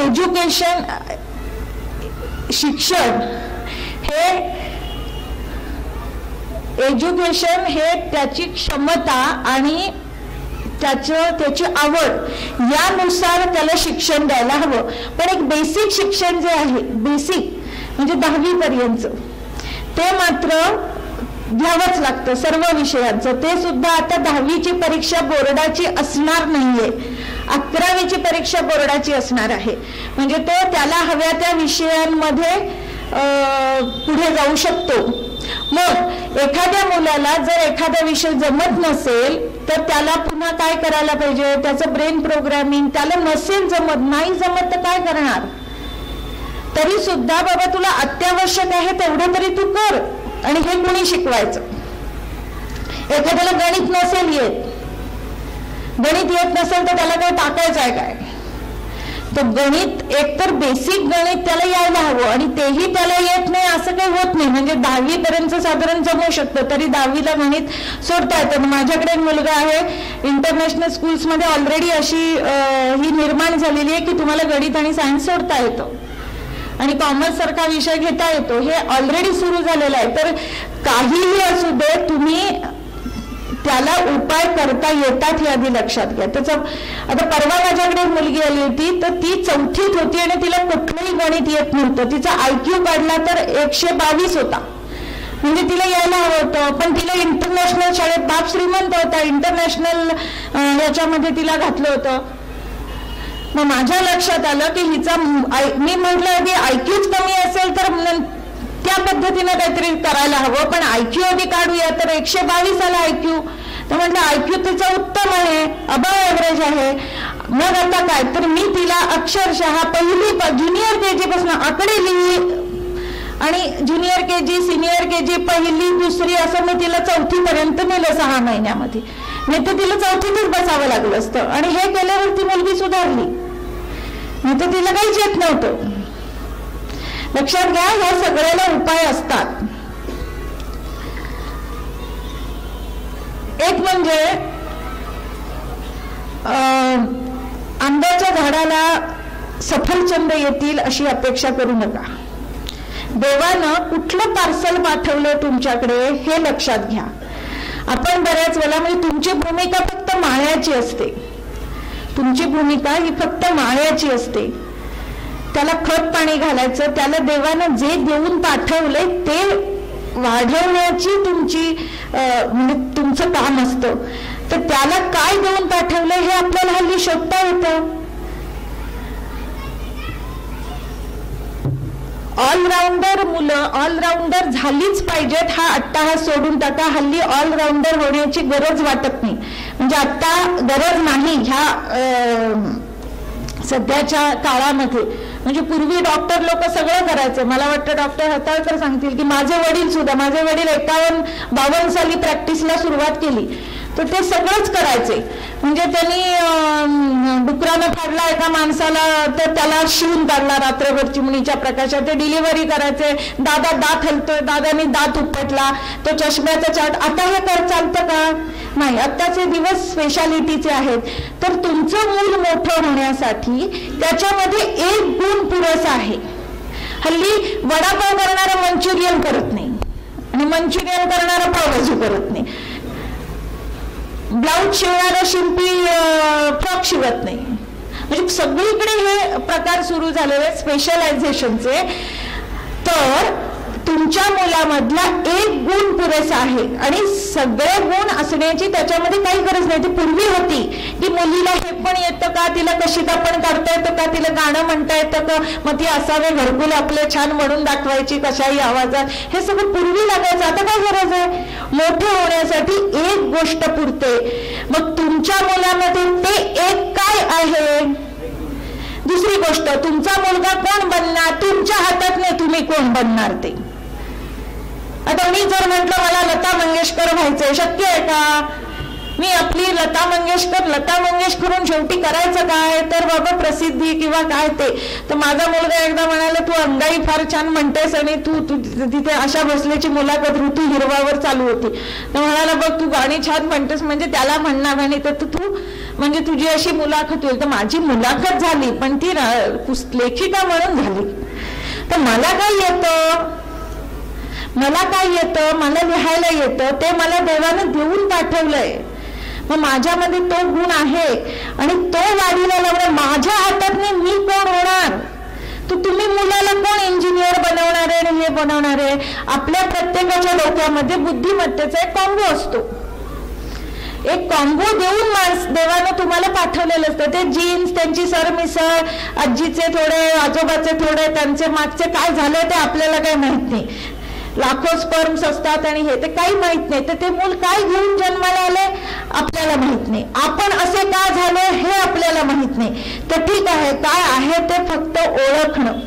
एज्युकेशन, शिक्षण हे त्याची क्षमता आणि त्याची आवड यानुसार त्याला शिक्षण द्यायला हवं. पण एक बेसिक शिक्षण जे आहे, बेसिक म्हणजे 10वी पर्यंत, ते मात्र घ्यावंच लागतं सर्व विषयांचं. ते सुद्धा आता 10वीची परीक्षा बोर्डाची असणार नाहीये, 11वीची परीक्षा बोर्डाची असणार आहे. म्हणजे तो त्याला हव्या त्या विषयांमध्ये पुढे जाऊ शकतो. मग एखाद्या मुलाला जर एखादा विषय जमत नसेल तर त्याला पुन्हा काय करायला पाहिजे, त्याचं ब्रेन प्रोग्रामिंग. त्याला नसेल जमत, नाही जमत तर काय करणार, तरी सुद्धा बाबा तुला अत्यावश्यक आहे तेवढं तरी तू कर. आणि हे कुणी शिकवायचं. एखाद्याला गणित नसेल येत, गणित येत नसेल तर त्याला काय टाकायचं आहे काय, तर गणित एकतर बेसिक गणित त्याला यायला हवं, आणि तेही त्याला येत नाही असं काही होत नाही. म्हणजे 10वी पर्यंत साधारण जमू शकतं, तरी 10वीला गणित सोडता येतं. माझ्याकडे एक मुलगा आहे, इंटरनॅशनल स्कूल्समध्ये ऑलरेडी अशी ही निर्माण झालेली आहे की तुम्हाला गणित आणि सायन्स सोडता येतं आणि कॉमर्स सारखा विषय घेता येतो. हे ऑलरेडी सुरू झालेलं आहे. तर काहीही असू दे, तुम्ही त्याला उपाय करता येतात हे आधी लक्षात घ्या. त्याचं आता परवा माझ्याकडे मुलगी आली होती, तर ती 4थीत होती आणि तिला कुठलंही गणित येत नव्हतं. तिचा IQ काढला तर 122 होता, म्हणजे तिला यायला हवं होतं. पण तिला इंटरनॅशनल शाळेत, बाप श्रीमंत होता, इंटरनॅशनल याच्यामध्ये तिला घातलं होतं. मग माझ्या लक्षात आलं की हिचा, मी म्हटलं आधी IQच कमी असेल तर त्या पद्धतीनं काहीतरी करायला हवं, पण IQ आधी काढूया. तर 122 आला IQ, तर म्हटलं IQ तिचा उत्तम आहे, अबव ॲव्हरेज आहे. मग आता काय, तर मी तिला अक्षरशः पहिली ज्युनियर KG पासून आकडे लिही, आणि ज्युनियर KG, सिनियर KG, पहिली दुसरी असं मी तिला 4थी पर्यंत नेलं 6 महिन्यामध्ये. नाही तर तिला 4थीतच बसावं लागलं असतं. आणि हे केल्यावर ती मुलगी सुधारली, नाही तर तिला काहीच येत नव्हतं. लक्षात घ्या, ह्या सगळ्याला उपाय असतात. एक म्हणजे आंब्याच्या झाडाला सफरचंद येतील अशी अपेक्षा करू नका. देवानं कुठलं पार्सल पाठवलं तुमच्याकडे हे लक्षात घ्या. आपण बऱ्याच वेळा, म्हणजे तुमची भूमिका फक्त माळ्याची असते, तुमची भूमिका ही फक्त माळ्याची असते. त्याला खत पाणी घालायचं, त्याला देवानं जे देऊन पाठवले ते वाढवण्याची तुमची म्हणजे तुमचं काम असतं. तर त्याला काय देऊन पाठवलं हे आपल्याला हल्ली शोधता येतं. ऑलराऊंडर मुलं ऑलराऊंडर झालीच पाहिजेत हा अट्टाहास सोडून टाका. हल्ली ऑलराऊंडर होण्याची गरज वाटत नाही, म्हणजे आता गरज नाही ह्या सध्याच्या काळामध्ये. म्हणजे पूर्वी डॉक्टर लोक सगळं करायचे. मला वाटतं डॉक्टर हताळकर सांगतील की माझे वडील 51-52 साली प्रॅक्टिसला सुरुवात केली, तर ते सगळंच करायचे. म्हणजे त्यांनी डुकरानं फाडला एका माणसाला तर त्याला शिवून काढला रात्रभर चिमणीच्या प्रकाशात. ते डिलिव्हरी करायचे. दादा दात हलतोय, दादानी दात उपटला, तो चष्म्याचा चाट. आता हे चालतं का? नाही. आत्ताचे दिवस स्पेशालिटीचे आहेत. तर तुमचं मूल मोठं होण्यासाठी त्याच्यामध्ये एक गुण पुरेसा आहे. हल्ली वडापाव करणारा मंचुरियन करत नाही आणि मंचुरियन करणारा पावभाजी करत नाही. ब्लाऊज शिवणारा शिंपी फ्रॉक शिवत नाही. म्हणजे सगळीकडे हे प्रकार सुरू झालेले स्पेशलायझेशनचे. तर तुमच्या मुलामधला एक गुण पुरेसा आहे आणि सगळे गुण असण्याची त्याच्यामध्ये काही गरज नाही. ती पूर्वी होती की मुलीला हे पण येतं का, तिला कशिदा पण काढता येतं का, तिला गाणं म्हणता येतं का, मग ती असावे घरकुल आपले छान म्हणून दाखवायची कशाही आवाजात. हे सगळं पूर्वी लागायचं. आता काय गरज आहे? मोठे होण्यासाठी एक गोष्ट पुरते. मग तुमच्या मुलामध्ये ते एक काय आहे? दुसरी गोष्ट, तुमचा मुलगा कोण बनणार तुमच्या हातात नाही, तुम्ही कोण बनणार ते. आता मी जर म्हटलं मला लता मंगेशकर व्हायचंय, शक्य आहे का? मी आपली लता मंगेशकरून शेवटी करायचं काय? तर बाबा प्रसिद्धी किंवा काय ते. तर माझा मुलगा एकदा म्हणाला तू अंगाई फार छान म्हणतेस आणि तू तिथे आशा भोसलेची मुलाखत ऋतू हिरवावर चालू होती. तर म्हणाला बघ तू गाणी छान म्हणतेस म्हणजे त्याला म्हणणार नाही तर तू म्हणजे तुझी अशी मुलाखत होईल. तर माझी मुलाखत झाली पण ती लेखिका म्हणून झाली. तर मला काय येतं? मला लिहायला येतं. ते मला देवानं देऊन पाठवलंय. मग माझ्यामध्ये तो गुण आहे आणि तो वाढीला लावणं माझ्या हातात नाही. मी कोण होणार? तुम्ही मुलाला कोण इंजिनियर बनवणार आहे आणि हे बनवणार आहे? आपल्या प्रत्येकाच्या डोक्यामध्ये बुद्धिमत्तेचा एक कॉम्बो असतो. एक कॉम्बो देऊन देवानं तुम्हाला पाठवलेलं असतं. ते जीन्स, त्यांची सरमिसळ, आजीचे थोडे, आजोबाचे थोडे, त्यांचे मागचे काय झालं ते आपल्याला काही माहित नाही. लाखो स्पर्म्स असतात आणि हे ते काही माहित नाही. तर ते मूल काय घेऊन जन्माला आले आपल्याला माहित नाही. आपण असे का झालो हे आपल्याला माहित नाही. तर ठीक आहे, काय आहे ते फक्त ओळखणं.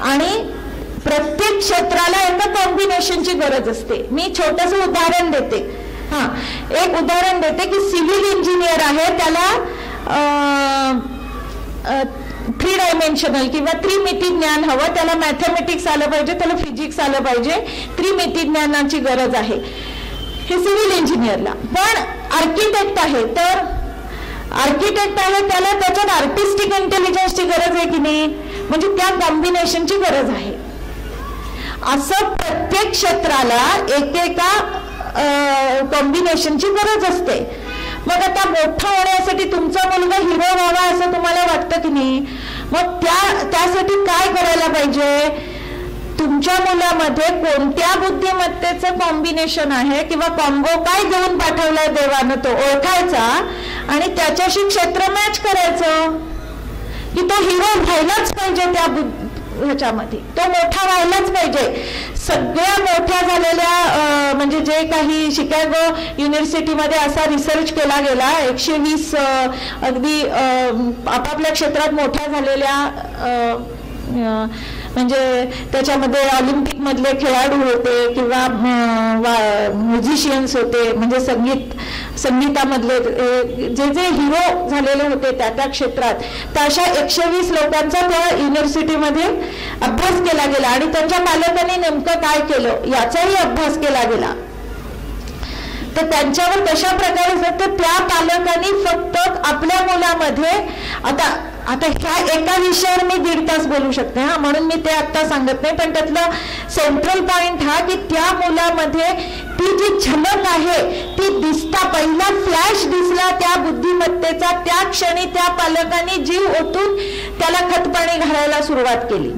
आणि प्रत्येक क्षेत्राला एका कॉम्बिनेशनची गरज असते. मी छोटस उदाहरण देते. एक उदाहरण देते की सिव्हिल इंजिनियर आहे, त्याला 3 डायमेन्शनल किंवा त्रिमिती ज्ञान हवं. त्याला मॅथमॅटिक्स आलं पाहिजे, त्याला फिजिक्स आलं पाहिजे, त्रिमिती ज्ञानाची गरज आहे हे सिव्हिल इंजिनियरला. पण आर्किटेक्ट आहे, त्याला त्याच्यात आर्टिस्टिक इंटेलिजन्सची गरज आहे की नाही? म्हणजे त्या कॉम्बिनेशनची गरज आहे. असं प्रत्येक क्षेत्राला एकेका कॉम्बिनेशनची गरज असते. मग आता मोठा होण्यासाठी तुमचा मुलगा हिरो व्हावा असं तुम्हाला वाटतं की नाही? मग त्यासाठी काय करायला पाहिजे? तुमच्या मुलामध्ये कोणत्या बुद्धिमत्तेचं कॉम्बिनेशन आहे किंवा कॉम्बो काय देऊन पाठवलाय देवानं तो ओळखायचा आणि त्याच्याशी क्षेत्र मॅच करायचं की तो हिरो व्हायलाच पाहिजे. त्या ह्याच्यामध्ये तो मोठा व्हायलाच पाहिजे. सगळ्या मोठ्या झालेल्या म्हणजे जे काही शिकागो युनिव्हर्सिटीमध्ये असा रिसर्च केला गेला, 120 अगदी आपापल्या क्षेत्रात मोठ्या झालेल्या म्हणजे त्याच्यामध्ये ऑलिम्पिक मधले खेळाडू होते किंवा म्युझिशियन्स होते, म्हणजे संगीतामधले जे हिरो झालेले होते त्या क्षेत्रात, तर अशा 120 लोकांचा त्या युनिव्हर्सिटीमध्ये अभ्यास केला गेला आणि त्यांच्या पालकांनी नेमकं काय केलं याचाही अभ्यास केला गेला. तर त्यांच्यावर कशा प्रकारे तर त्या पालकांनी फक्त आपल्या मुलामध्ये आता ह्या एका विषयावर मी 1.5 तास बोलू शकते म्हणून मी ते आता सांगत नाही, पण त्यातला सेंट्रल पॉइंट हा की त्या मुलामध्ये ती जी झलक आहे ती दिसता, पहिला फ्लॅश दिसला त्या बुद्धिमत्तेचा, त्या क्षणी त्या पालकांनी जीव ओतून त्याला खतपाणी घालायला सुरुवात केली.